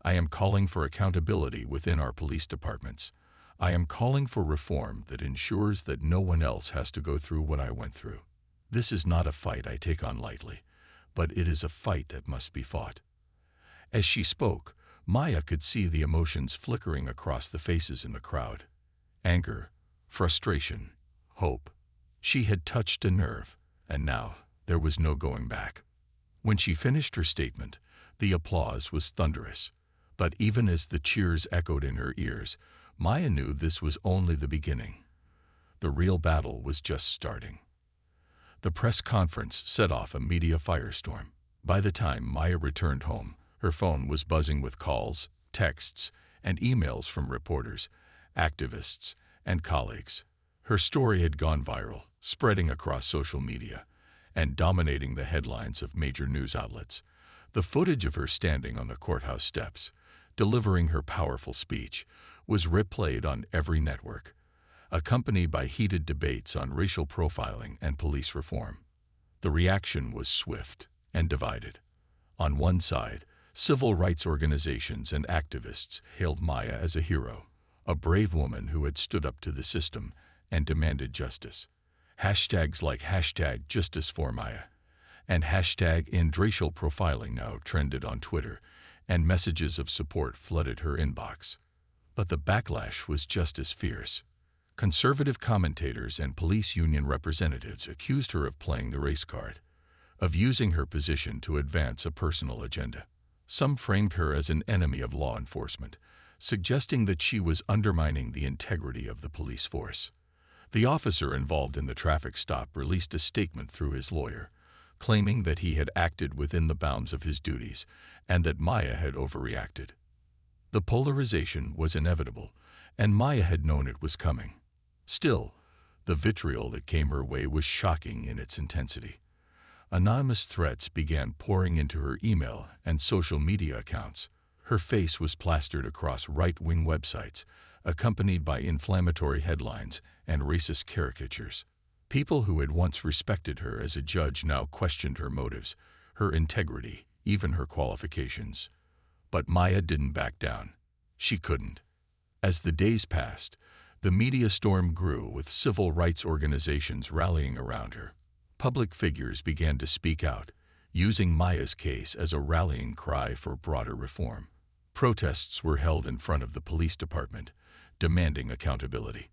"I am calling for accountability within our police departments. I am calling for reform that ensures that no one else has to go through what I went through. This is not a fight I take on lightly, but it is a fight that must be fought." As she spoke, Maya could see the emotions flickering across the faces in the crowd. Anger, frustration, hope. She had touched a nerve, and now there was no going back. When she finished her statement, the applause was thunderous. But even as the cheers echoed in her ears, Maya knew this was only the beginning. The real battle was just starting. The press conference set off a media firestorm. By the time Maya returned home, her phone was buzzing with calls, texts, and emails from reporters, activists, and colleagues. Her story had gone viral, spreading across social media, and dominating the headlines of major news outlets. The footage of her standing on the courthouse steps, delivering her powerful speech, was replayed on every network, accompanied by heated debates on racial profiling and police reform. The reaction was swift and divided. On one side, civil rights organizations and activists hailed Maya as a hero, a brave woman who had stood up to the system and demanded justice. Hashtags like #JusticeForMaya and #EndRacial Profiling now trended on Twitter, and messages of support flooded her inbox. But the backlash was just as fierce. Conservative commentators and police union representatives accused her of playing the race card, of using her position to advance a personal agenda. Some framed her as an enemy of law enforcement, suggesting that she was undermining the integrity of the police force. The officer involved in the traffic stop released a statement through his lawyer, claiming that he had acted within the bounds of his duties and that Maya had overreacted. The polarization was inevitable, and Maya had known it was coming. Still, the vitriol that came her way was shocking in its intensity. Anonymous threats began pouring into her email and social media accounts. Her face was plastered across right-wing websites, accompanied by inflammatory headlines and racist caricatures. People who had once respected her as a judge now questioned her motives, her integrity, even her qualifications. But Maya didn't back down. She couldn't. As the days passed, the media storm grew, with civil rights organizations rallying around her. Public figures began to speak out, using Maya's case as a rallying cry for broader reform. Protests were held in front of the police department, demanding accountability.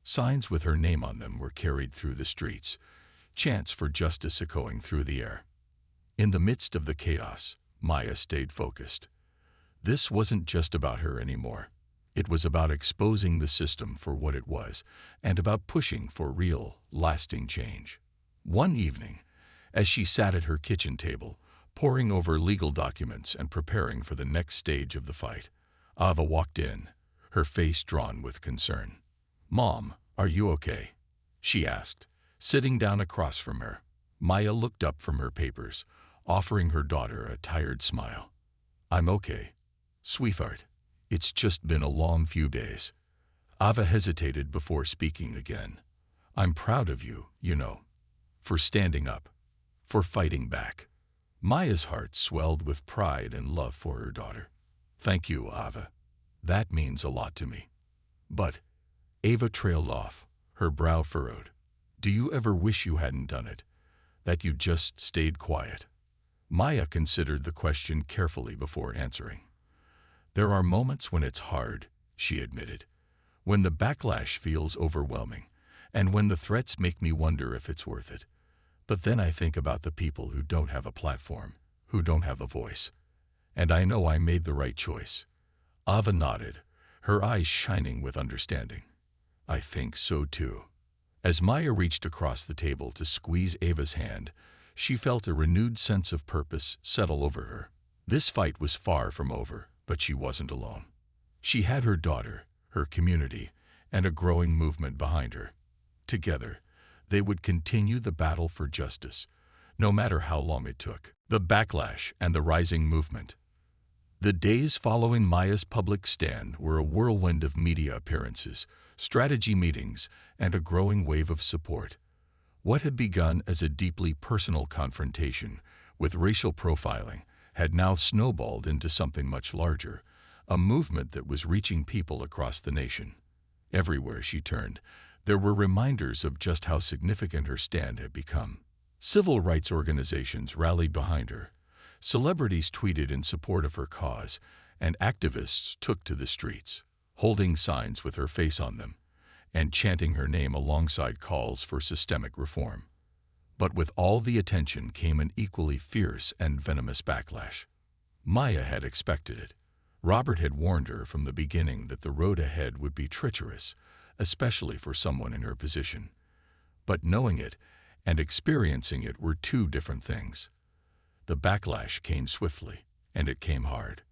Signs with her name on them were carried through the streets, chants for justice echoing through the air. In the midst of the chaos, Maya stayed focused. This wasn't just about her anymore. It was about exposing the system for what it was, and about pushing for real, lasting change. One evening, as she sat at her kitchen table, poring over legal documents and preparing for the next stage of the fight, Ava walked in, her face drawn with concern. "Mom, are you okay?" she asked, sitting down across from her. Maya looked up from her papers, offering her daughter a tired smile. "I'm okay, sweetheart. It's just been a long few days." Ava hesitated before speaking again. "I'm proud of you, for standing up, for fighting back." Maya's heart swelled with pride and love for her daughter. "Thank you, Ava. That means a lot to me." "But," Ava trailed off, her brow furrowed, "do you ever wish you hadn't done it? That you just stayed quiet?" Maya considered the question carefully before answering. "There are moments when it's hard," she admitted, "when the backlash feels overwhelming, and when the threats make me wonder if it's worth it. But then I think about the people who don't have a platform, who don't have a voice. And I know I made the right choice." Ava nodded, her eyes shining with understanding. "I think so too." As Maya reached across the table to squeeze Ava's hand, she felt a renewed sense of purpose settle over her. This fight was far from over, but she wasn't alone. She had her daughter, her community, and a growing movement behind her. Together, they would continue the battle for justice, no matter how long it took. The backlash and the rising movement. The days following Maya's public stand were a whirlwind of media appearances, strategy meetings, and a growing wave of support. What had begun as a deeply personal confrontation with racial profiling had now snowballed into something much larger, a movement that was reaching people across the nation. Everywhere she turned, there were reminders of just how significant her stand had become. Civil rights organizations rallied behind her, celebrities tweeted in support of her cause, and activists took to the streets, holding signs with her face on them and chanting her name alongside calls for systemic reform. But with all the attention came an equally fierce and venomous backlash. Maya had expected it. Robert had warned her from the beginning that the road ahead would be treacherous, especially for someone in her position. But knowing it and experiencing it were two different things. The backlash came swiftly, and it came hard.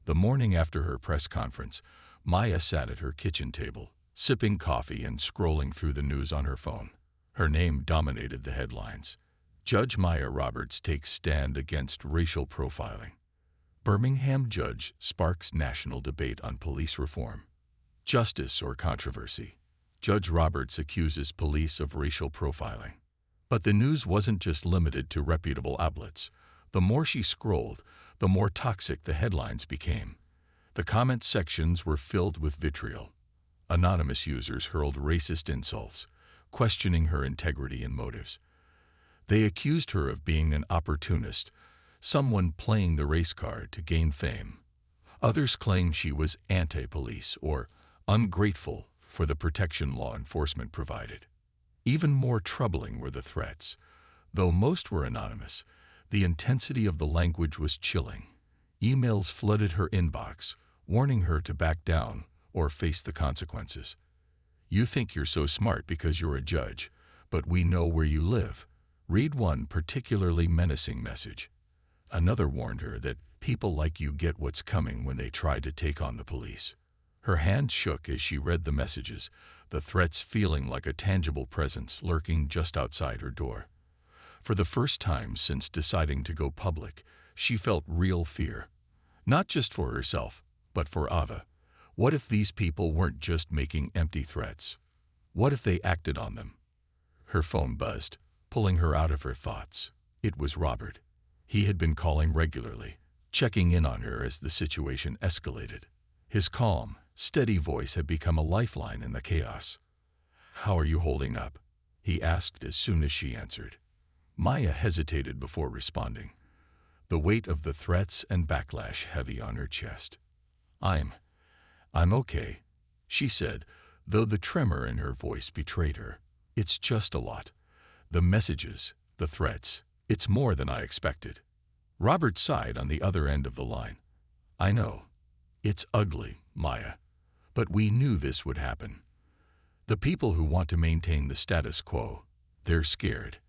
The morning after her press conference, Maya sat at her kitchen table, sipping coffee and scrolling through the news on her phone. Her name dominated the headlines. Judge Maya Roberts takes stand against racial profiling. Birmingham judge sparks national debate on police reform. Justice or controversy. Judge Roberts accuses police of racial profiling. But the news wasn't just limited to reputable outlets. The more she scrolled, the more toxic the headlines became. The comment sections were filled with vitriol. Anonymous users hurled racist insults, questioning her integrity and motives. They accused her of being an opportunist, someone playing the race card to gain fame. Others claimed she was anti-police or ungrateful for the protection law enforcement provided. Even more troubling were the threats. Though most were anonymous, the intensity of the language was chilling. Emails flooded her inbox, warning her to back down or face the consequences. You think you're so smart because you're a judge, but we know where you live. Read one particularly menacing message. Another warned her that people like you get what's coming when they try to take on the police. Her hand shook as she read the messages, the threats feeling like a tangible presence lurking just outside her door. For the first time since deciding to go public, she felt real fear. Not just for herself, but for Ava. What if these people weren't just making empty threats? What if they acted on them? Her phone buzzed, pulling her out of her thoughts. It was Robert. He had been calling regularly, checking in on her as the situation escalated. His calm, steady voice had become a lifeline in the chaos. "How are you holding up?" he asked as soon as she answered. Maya hesitated before responding, the weight of the threats and backlash heavy on her chest. I'm okay," she said, though the tremor in her voice betrayed her. "It's just a lot. The messages, the threats, it's more than I expected." Robert sighed on the other end of the line. "I know. It's ugly, Maya. But we knew this would happen. The people who want to maintain the status quo, they're scared.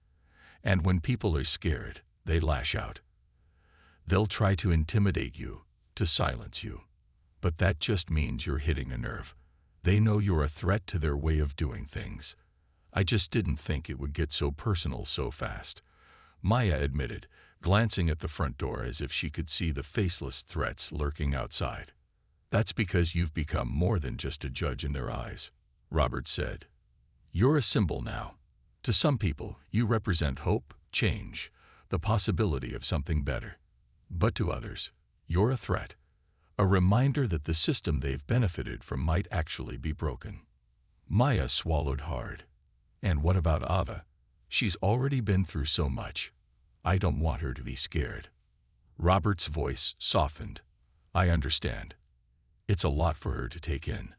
And when people are scared, they lash out. They'll try to intimidate you, to silence you. But that just means you're hitting a nerve. They know you're a threat to their way of doing things. I just didn't think it would get so personal so fast," Maya admitted, glancing at the front door as if she could see the faceless threats lurking outside. "That's because you've become more than just a judge in their eyes," Robert said. "You're a symbol now. To some people, you represent hope, change, the possibility of something better. But to others, you're a threat, a reminder that the system they've benefited from might actually be broken." Maya swallowed hard. "And what about Ava? She's already been through so much. I don't want her to be scared." Robert's voice softened. "I understand. It's a lot for her to take in.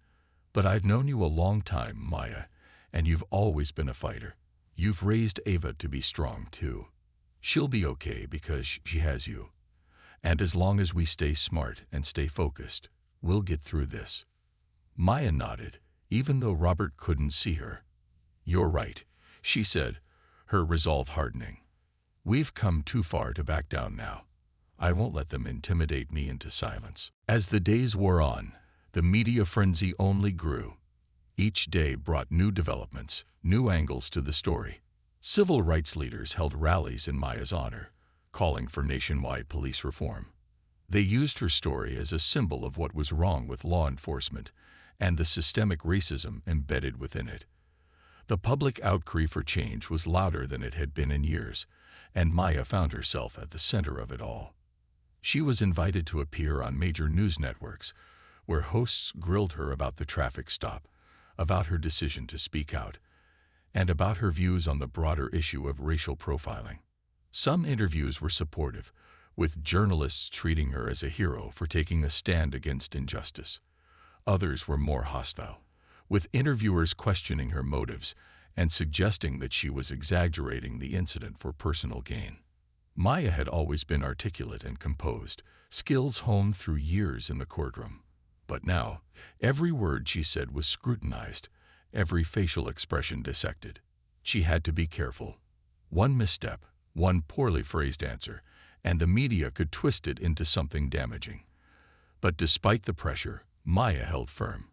But I've known you a long time, Maya, and you've always been a fighter. You've raised Ava to be strong, too. She'll be okay because she has you. And as long as we stay smart and stay focused, we'll get through this." Maya nodded, even though Robert couldn't see her. "You're right," she said, her resolve hardening. "We've come too far to back down now. I won't let them intimidate me into silence." As the days wore on, the media frenzy only grew. Each day brought new developments, new angles to the story. Civil rights leaders held rallies in Maya's honor, calling for nationwide police reform. They used her story as a symbol of what was wrong with law enforcement and the systemic racism embedded within it. The public outcry for change was louder than it had been in years, and Maya found herself at the center of it all. She was invited to appear on major news networks, where hosts grilled her about the traffic stop, about her decision to speak out, and about her views on the broader issue of racial profiling. Some interviews were supportive, with journalists treating her as a hero for taking a stand against injustice. Others were more hostile, with interviewers questioning her motives and suggesting that she was exaggerating the incident for personal gain. Maya had always been articulate and composed, skills honed through years in the courtroom. But now, every word she said was scrutinized, every facial expression dissected. She had to be careful. One misstep, one poorly phrased answer, and the media could twist it into something damaging. But despite the pressure, Maya held firm.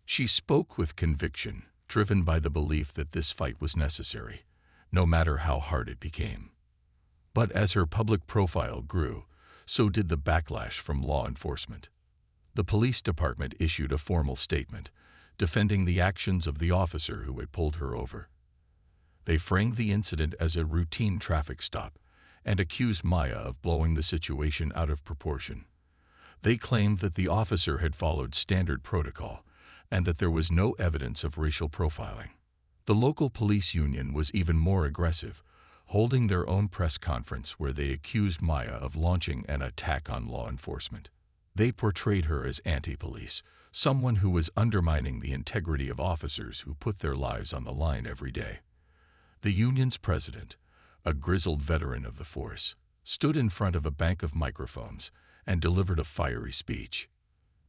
She spoke with conviction, driven by the belief that this fight was necessary, no matter how hard it became. But as her public profile grew, so did the backlash from law enforcement. The police department issued a formal statement, defending the actions of the officer who had pulled her over. They framed the incident as a routine traffic stop and accused Maya of blowing the situation out of proportion. They claimed that the officer had followed standard protocol and that there was no evidence of racial profiling. The local police union was even more aggressive, holding their own press conference where they accused Maya of launching an attack on law enforcement. They portrayed her as anti-police, someone who was undermining the integrity of officers who put their lives on the line every day. The union's president, a grizzled veteran of the force, stood in front of a bank of microphones and delivered a fiery speech.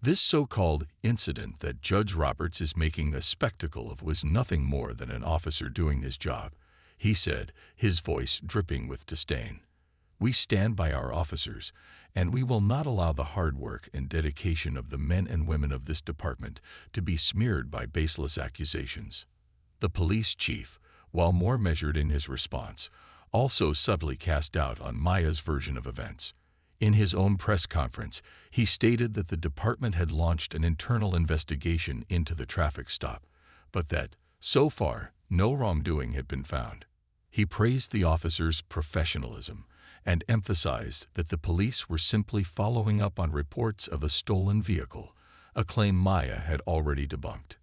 This so-called incident that Judge Roberts is making a spectacle of was nothing more than an officer doing his job, he said, his voice dripping with disdain. We stand by our officers, and we will not allow the hard work and dedication of the men and women of this department to be smeared by baseless accusations. The police chief, while more measured in his response, also subtly cast doubt on Maya's version of events. In his own press conference, he stated that the department had launched an internal investigation into the traffic stop, but that, so far, no wrongdoing had been found. He praised the officers' professionalism and emphasized that the police were simply following up on reports of a stolen vehicle, a claim Maya had already debunked.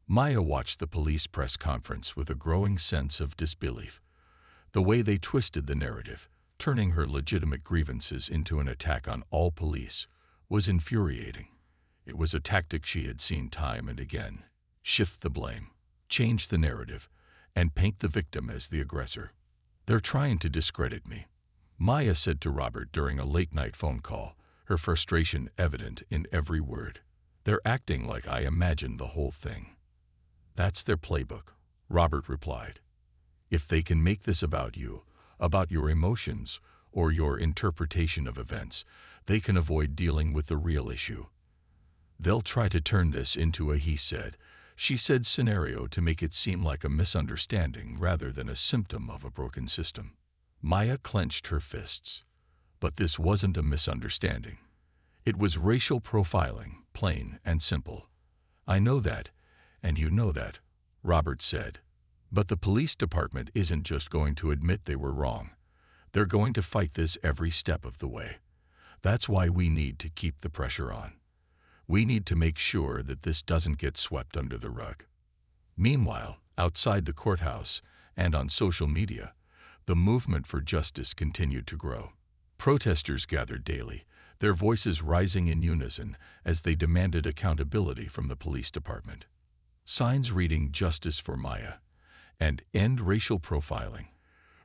Maya watched the police press conference with a growing sense of disbelief. The way they twisted the narrative, turning her legitimate grievances into an attack on all police, was infuriating. It was a tactic she had seen time and again: shift the blame, change the narrative, and paint the victim as the aggressor. They're trying to discredit me, Maya said to Robert during a late-night phone call, her frustration evident in every word. They're acting like I imagined the whole thing. That's their playbook, Robert replied. If they can make this about you, about your emotions, or your interpretation of events, they can avoid dealing with the real issue. They'll try to turn this into a he said, she said scenario to make it seem like a misunderstanding rather than a symptom of a broken system. Maya clenched her fists. But this wasn't a misunderstanding. It was racial profiling, plain and simple. I know that, and you know that, Robert said. But the police department isn't just going to admit they were wrong. They're going to fight this every step of the way. That's why we need to keep the pressure on. We need to make sure that this doesn't get swept under the rug. Meanwhile, outside the courthouse and on social media, the movement for justice continued to grow. Protesters gathered daily, their voices rising in unison as they demanded accountability from the police department. Signs reading "Justice for Maya" and "End Racial Profiling"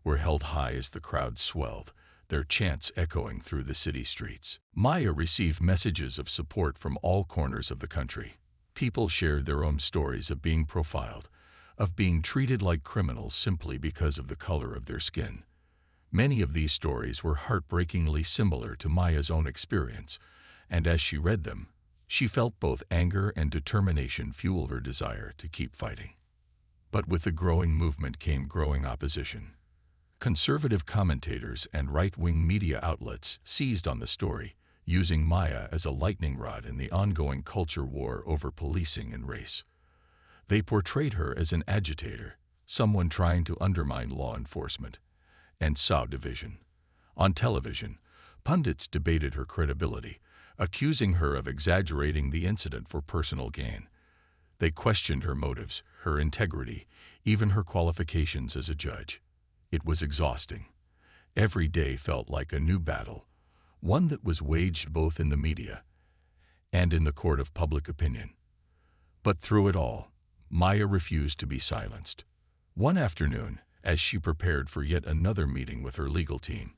were held high as the crowd swelled, their chants echoing through the city streets. Maya received messages of support from all corners of the country. People shared their own stories of being profiled, of being treated like criminals simply because of the color of their skin. Many of these stories were heartbreakingly similar to Maya's own experience, and as she read them, she felt both anger and determination fuel her desire to keep fighting. But with the growing movement came growing opposition. Conservative commentators and right-wing media outlets seized on the story, using Maya as a lightning rod in the ongoing culture war over policing and race. They portrayed her as an agitator, someone trying to undermine law enforcement, and saw division. On television, pundits debated her credibility, accusing her of exaggerating the incident for personal gain. They questioned her motives, her integrity, even her qualifications as a judge. It was exhausting. Every day felt like a new battle, one that was waged both in the media and in the court of public opinion. But through it all, Maya refused to be silenced. One afternoon, as she prepared for yet another meeting with her legal team,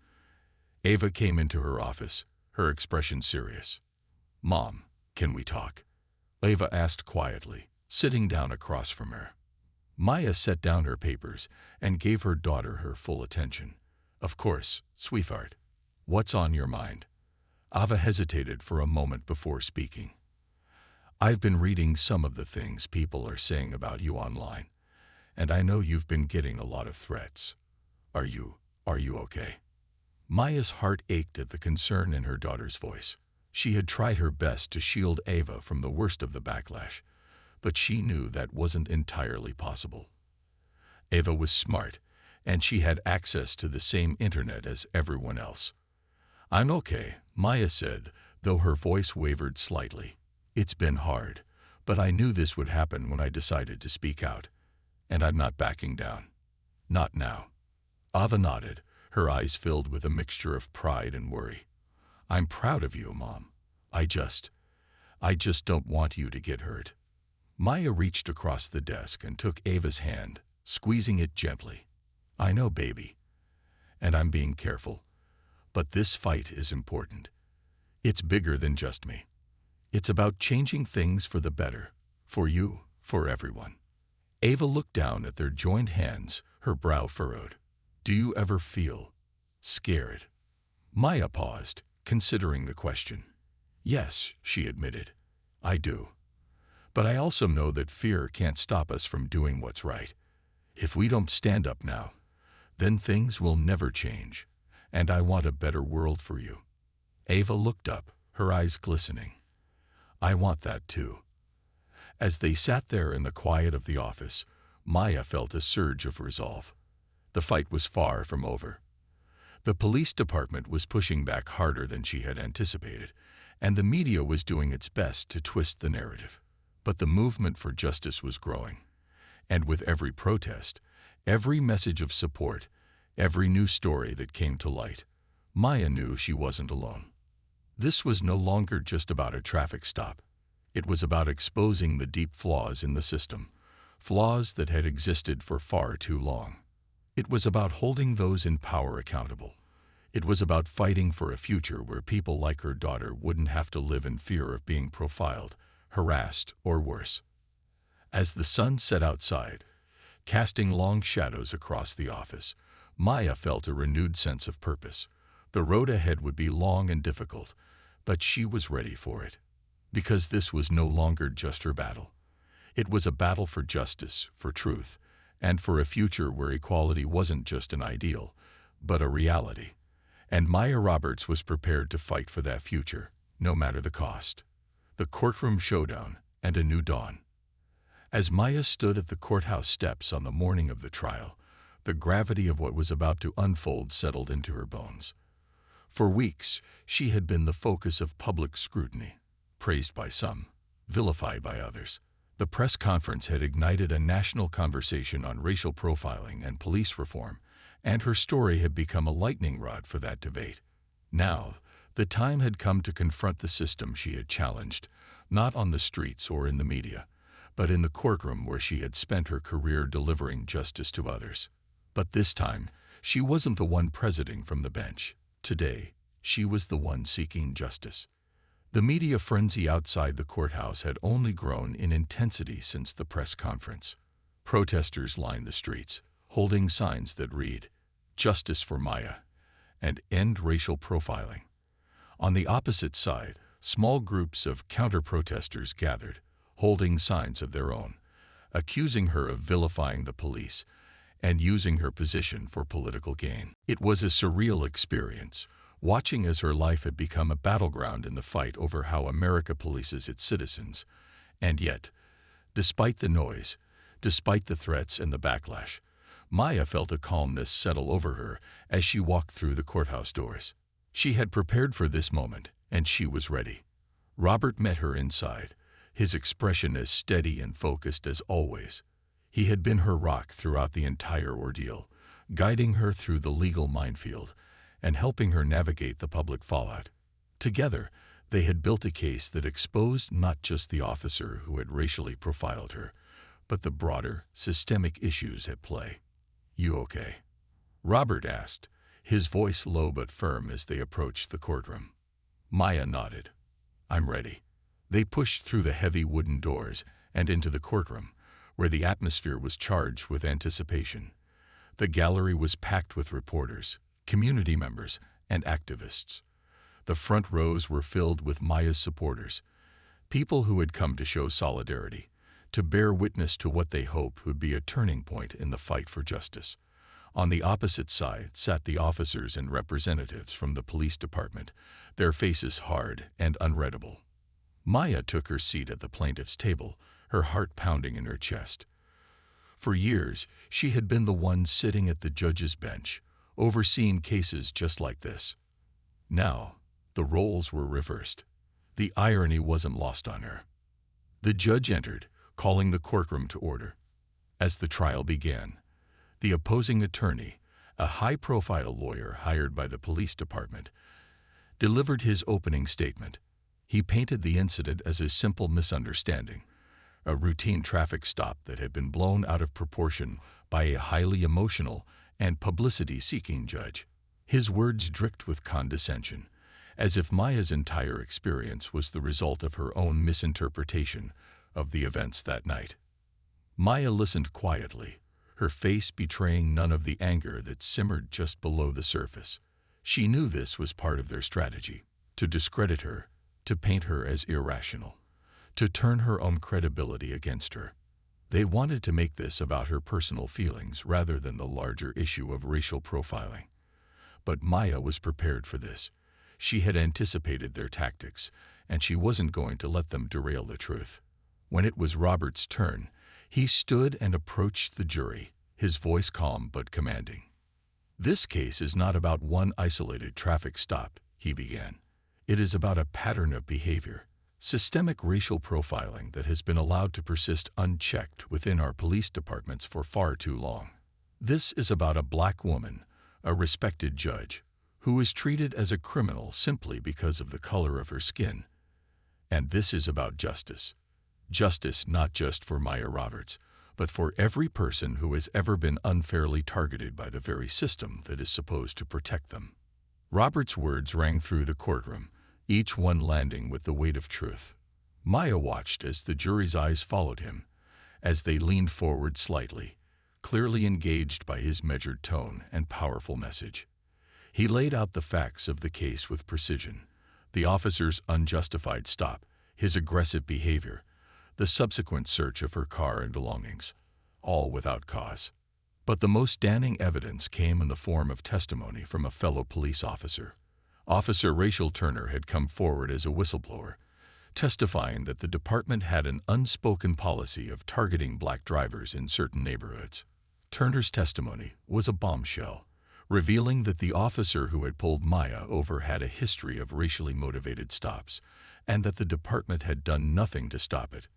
Ava came into her office, her expression serious. "Mom, can we talk?" Ava asked quietly, sitting down across from her. Maya set down her papers and gave her daughter her full attention. "Of course, sweetheart. What's on your mind?" Ava hesitated for a moment before speaking. "I've been reading some of the things people are saying about you online, and I know you've been getting a lot of threats. Are you okay?" Maya's heart ached at the concern in her daughter's voice. She had tried her best to shield Ava from the worst of the backlash, but she knew that wasn't entirely possible. Ava was smart, and she had access to the same internet as everyone else. "I'm okay," Maya said, though her voice wavered slightly. "It's been hard, but I knew this would happen when I decided to speak out, and I'm not backing down. Not now." Ava nodded, her eyes filled with a mixture of pride and worry. "I'm proud of you, Mom. I just don't want you to get hurt." Maya reached across the desk and took Ava's hand, squeezing it gently. "I know, baby, and I'm being careful, but this fight is important. It's bigger than just me. It's about changing things for the better, for you, for everyone." Ava looked down at their joined hands, her brow furrowed. "Do you ever feel scared?" Maya paused, considering the question. "Yes," she admitted, "I do. But I also know that fear can't stop us from doing what's right. If we don't stand up now, then things will never change, and I want a better world for you." Ava looked up, her eyes glistening. "I want that too." As they sat there in the quiet of the office, Maya felt a surge of resolve. The fight was far from over. The police department was pushing back harder than she had anticipated, and the media was doing its best to twist the narrative. But the movement for justice was growing, and with every protest, every message of support, every new story that came to light, Maya knew she wasn't alone. This was no longer just about a traffic stop. It was about exposing the deep flaws in the system, flaws that had existed for far too long. It was about holding those in power accountable. It was about fighting for a future where people like her daughter wouldn't have to live in fear of being profiled, harassed, or worse. As the sun set outside, casting long shadows across the office, Maya felt a renewed sense of purpose. The road ahead would be long and difficult, but she was ready for it. Because this was no longer just her battle. It was a battle for justice, for truth, and for a future where equality wasn't just an ideal, but a reality. And Maya Roberts was prepared to fight for that future, no matter the cost. The courtroom showdown and a new dawn. As Maya stood at the courthouse steps on the morning of the trial, the gravity of what was about to unfold settled into her bones. For weeks, she had been the focus of public scrutiny, praised by some, vilified by others. The press conference had ignited a national conversation on racial profiling and police reform, and her story had become a lightning rod for that debate. Now, the time had come to confront the system she had challenged, not on the streets or in the media, but in the courtroom where she had spent her career delivering justice to others. But this time, she wasn't the one presiding from the bench. Today, she was the one seeking justice. The media frenzy outside the courthouse had only grown in intensity since the press conference. Protesters lined the streets, holding signs that read, "Justice for Maya," and "End racial profiling." On the opposite side, small groups of counter-protesters gathered, holding signs of their own, accusing her of vilifying the police and using her position for political gain. It was a surreal experience, watching as her life had become a battleground in the fight over how America polices its citizens. And yet, despite the noise, despite the threats and the backlash, Maya felt a calmness settle over her as she walked through the courthouse doors. She had prepared for this moment, and she was ready. Robert met her inside, his expression as steady and focused as always. He had been her rock throughout the entire ordeal, guiding her through the legal minefield and helping her navigate the public fallout. Together, they had built a case that exposed not just the officer who had racially profiled her, but the broader, systemic issues at play. "You okay?" Robert asked, his voice low but firm as they approached the courtroom. Maya nodded. "I'm ready." They pushed through the heavy wooden doors and into the courtroom, where the atmosphere was charged with anticipation. The gallery was packed with reporters, community members, and activists. The front rows were filled with Maya's supporters, people who had come to show solidarity, to bear witness to what they hoped would be a turning point in the fight for justice. On the opposite side sat the officers and representatives from the police department, their faces hard and unreadable. Maya took her seat at the plaintiff's table, her heart pounding in her chest. For years, she had been the one sitting at the judge's bench, overseeing cases just like this. Now, the roles were reversed. The irony wasn't lost on her. The judge entered, calling the courtroom to order. As the trial began, the opposing attorney, a high-profile lawyer hired by the police department, delivered his opening statement. He painted the incident as a simple misunderstanding, a routine traffic stop that had been blown out of proportion by a highly emotional and publicity-seeking judge. His words dripped with condescension, as if Maya's entire experience was the result of her own misinterpretation of the events that night. Maya listened quietly, her face betraying none of the anger that simmered just below the surface. She knew this was part of their strategy, to discredit her, to paint her as irrational, to turn her own credibility against her. They wanted to make this about her personal feelings rather than the larger issue of racial profiling. But Maya was prepared for this. She had anticipated their tactics, and she wasn't going to let them derail the truth. When it was Robert's turn, he stood and approached the jury, his voice calm but commanding. "This case is not about one isolated traffic stop," he began. "It is about a pattern of behavior, systemic racial profiling that has been allowed to persist unchecked within our police departments for far too long. This is about a black woman, a respected judge, who is treated as a criminal simply because of the color of her skin. And this is about justice. Justice not just for Maya Roberts, but for every person who has ever been unfairly targeted by the very system that is supposed to protect them." Robert's words rang through the courtroom, each one landing with the weight of truth. Maya watched as the jury's eyes followed him, as they leaned forward slightly, clearly engaged by his measured tone and powerful message. He laid out the facts of the case with precision: the officer's unjustified stop, his aggressive behavior, the subsequent search of her car and belongings, all without cause. But the most damning evidence came in the form of testimony from a fellow police officer. Officer Rachel Turner had come forward as a whistleblower, testifying that the department had an unspoken policy of targeting black drivers in certain neighborhoods. Turner's testimony was a bombshell, revealing that the officer who had pulled Maya over had a history of racially motivated stops, and that the department had done nothing to stop it.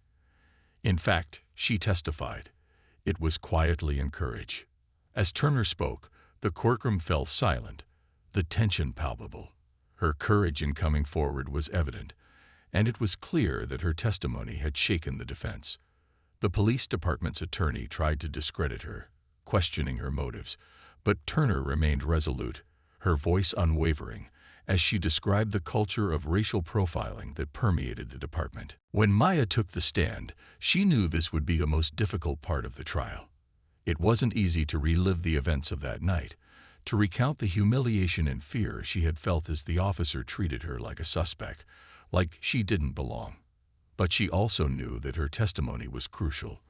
In fact, she testified, it was quietly encouraged. As Turner spoke, the courtroom fell silent, the tension palpable. Her courage in coming forward was evident, and it was clear that her testimony had shaken the defense. The police department's attorney tried to discredit her, questioning her motives, but Turner remained resolute, her voice unwavering, as she described the culture of racial profiling that permeated the department. When Maya took the stand, she knew this would be the most difficult part of the trial. It wasn't easy to relive the events of that night, to recount the humiliation and fear she had felt as the officer treated her like a suspect, like she didn't belong. But she also knew that her testimony was crucial,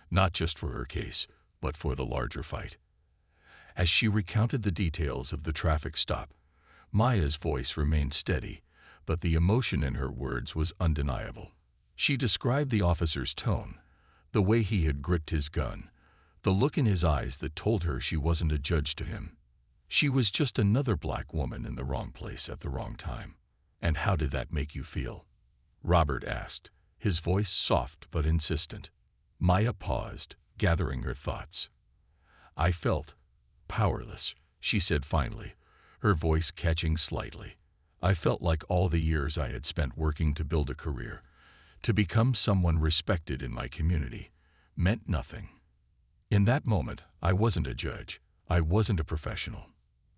not just for her case, but for the larger fight. As she recounted the details of the traffic stop, Maya's voice remained steady, but the emotion in her words was undeniable. She described the officer's tone, the way he had gripped his gun, the look in his eyes that told her she wasn't a judge to him. She was just another black woman in the wrong place at the wrong time. "And how did that make you feel?" Robert asked, his voice soft but insistent. Maya paused, gathering her thoughts. "I felt powerless," she said finally, her voice catching slightly. "I felt like all the years I had spent working to build a career, to become someone respected in my community, meant nothing. In that moment, I wasn't a judge. I wasn't a professional.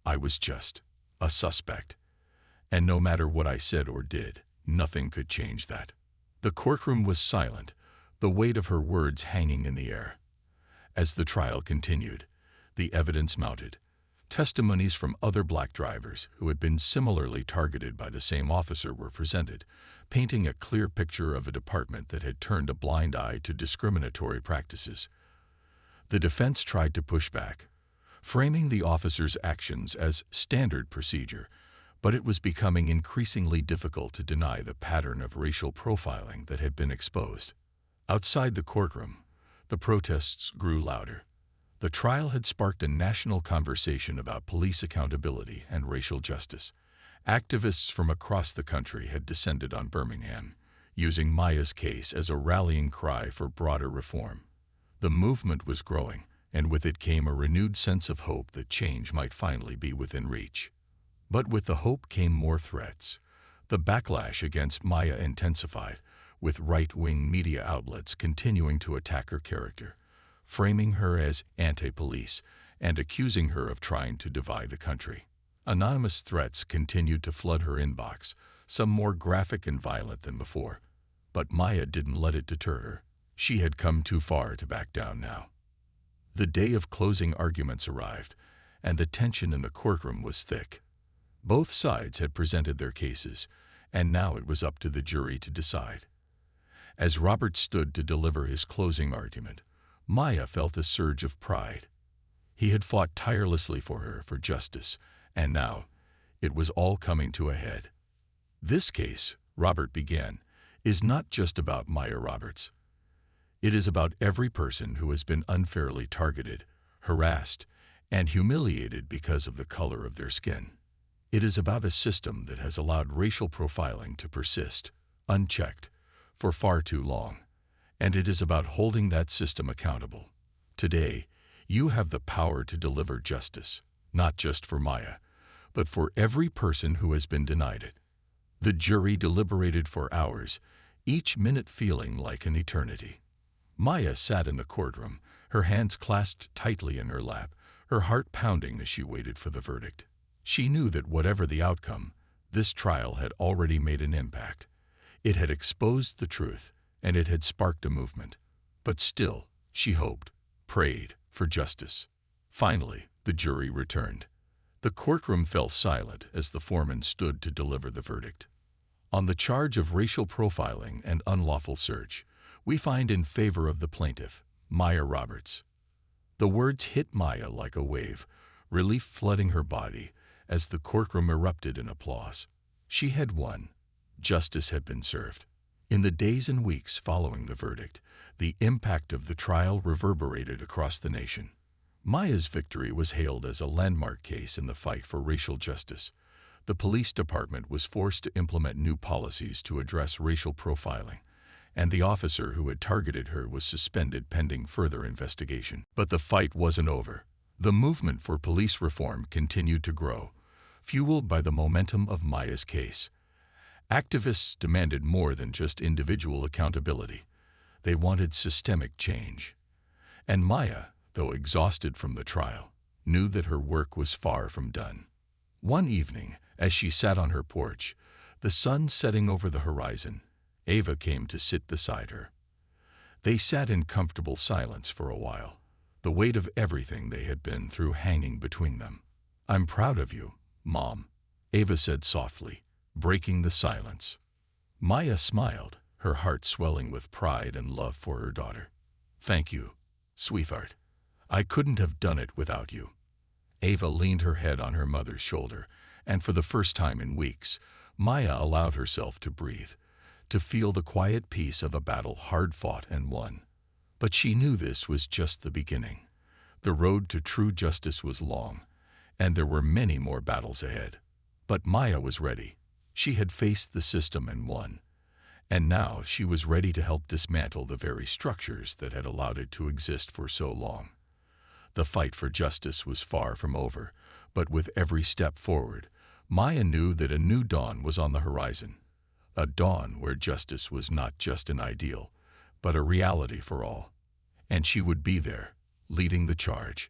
I was just a suspect. And no matter what I said or did, nothing could change that." The courtroom was silent, the weight of her words hanging in the air. As the trial continued, the evidence mounted. Testimonies from other black drivers who had been similarly targeted by the same officer were presented, painting a clear picture of a department that had turned a blind eye to discriminatory practices. The defense tried to push back, framing the officer's actions as standard procedure, but it was becoming increasingly difficult to deny the pattern of racial profiling that had been exposed. Outside the courtroom, the protests grew louder. The trial had sparked a national conversation about police accountability and racial justice. Activists from across the country had descended on Birmingham, using Maya's case as a rallying cry for broader reform. The movement was growing, and with it came a renewed sense of hope that change might finally be within reach. But with the hope came more threats. The backlash against Maya intensified, with right-wing media outlets continuing to attack her character, framing her as anti-police and accusing her of trying to divide the country. Anonymous threats continued to flood her inbox, some more graphic and violent than before. But Maya didn't let it deter her. She had come too far to back down now. The day of closing arguments arrived, and the tension in the courtroom was thick. Both sides had presented their cases, and now it was up to the jury to decide. As Robert stood to deliver his closing argument, Maya felt a surge of pride. He had fought tirelessly for her for justice, and now it was all coming to a head. "This case," Robert began, "is not just about Maya Roberts. It is about every person who has been unfairly targeted, harassed, and humiliated because of the color of their skin. It is about a system that has allowed racial profiling to persist, unchecked, for far too long. And it is about holding that system accountable. Today, you have the power to deliver justice, not just for Maya, but for every person who has been denied it." The jury deliberated for hours, each minute feeling like an eternity. Maya sat in the courtroom, her hands clasped tightly in her lap, her heart pounding as she waited for the verdict. She knew that whatever the outcome, this trial had already made an impact. It had exposed the truth, and it had sparked a movement. But still, she hoped, prayed for justice. Finally, the jury returned. The courtroom fell silent as the foreman stood to deliver the verdict. On the charge of racial profiling and unlawful search, we find in favor of the plaintiff, Maya Roberts. The words hit Maya like a wave, relief flooding her body as the courtroom erupted in applause. She had won. Justice had been served. In the days and weeks following the verdict, the impact of the trial reverberated across the nation. Maya's victory was hailed as a landmark case in the fight for racial justice. The police department was forced to implement new policies to address racial profiling, and the officer who had targeted her was suspended pending further investigation. But the fight wasn't over. The movement for police reform continued to grow, fueled by the momentum of Maya's case. Activists demanded more than just individual accountability. They wanted systemic change. And Maya, though exhausted from the trial, knew that her work was far from done. One evening, as she sat on her porch, the sun setting over the horizon, Ava came to sit beside her. They sat in comfortable silence for a while, the weight of everything they had been through hanging between them. "I'm proud of you, Mom," Ava said softly, breaking the silence. Maya smiled, her heart swelling with pride and love for her daughter. "Thank you, sweetheart. I couldn't have done it without you." Ava leaned her head on her mother's shoulder, and for the first time in weeks, Maya allowed herself to breathe, to feel the quiet peace of a battle hard fought and won. But she knew this was just the beginning. The road to true justice was long, and there were many more battles ahead. But Maya was ready. She had faced the system and won. And now she was ready to help dismantle the very structures that had allowed it to exist for so long. The fight for justice was far from over, but with every step forward, Maya knew that a new dawn was on the horizon. A dawn where justice was not just an ideal, but a reality for all. And she would be there, leading the charge.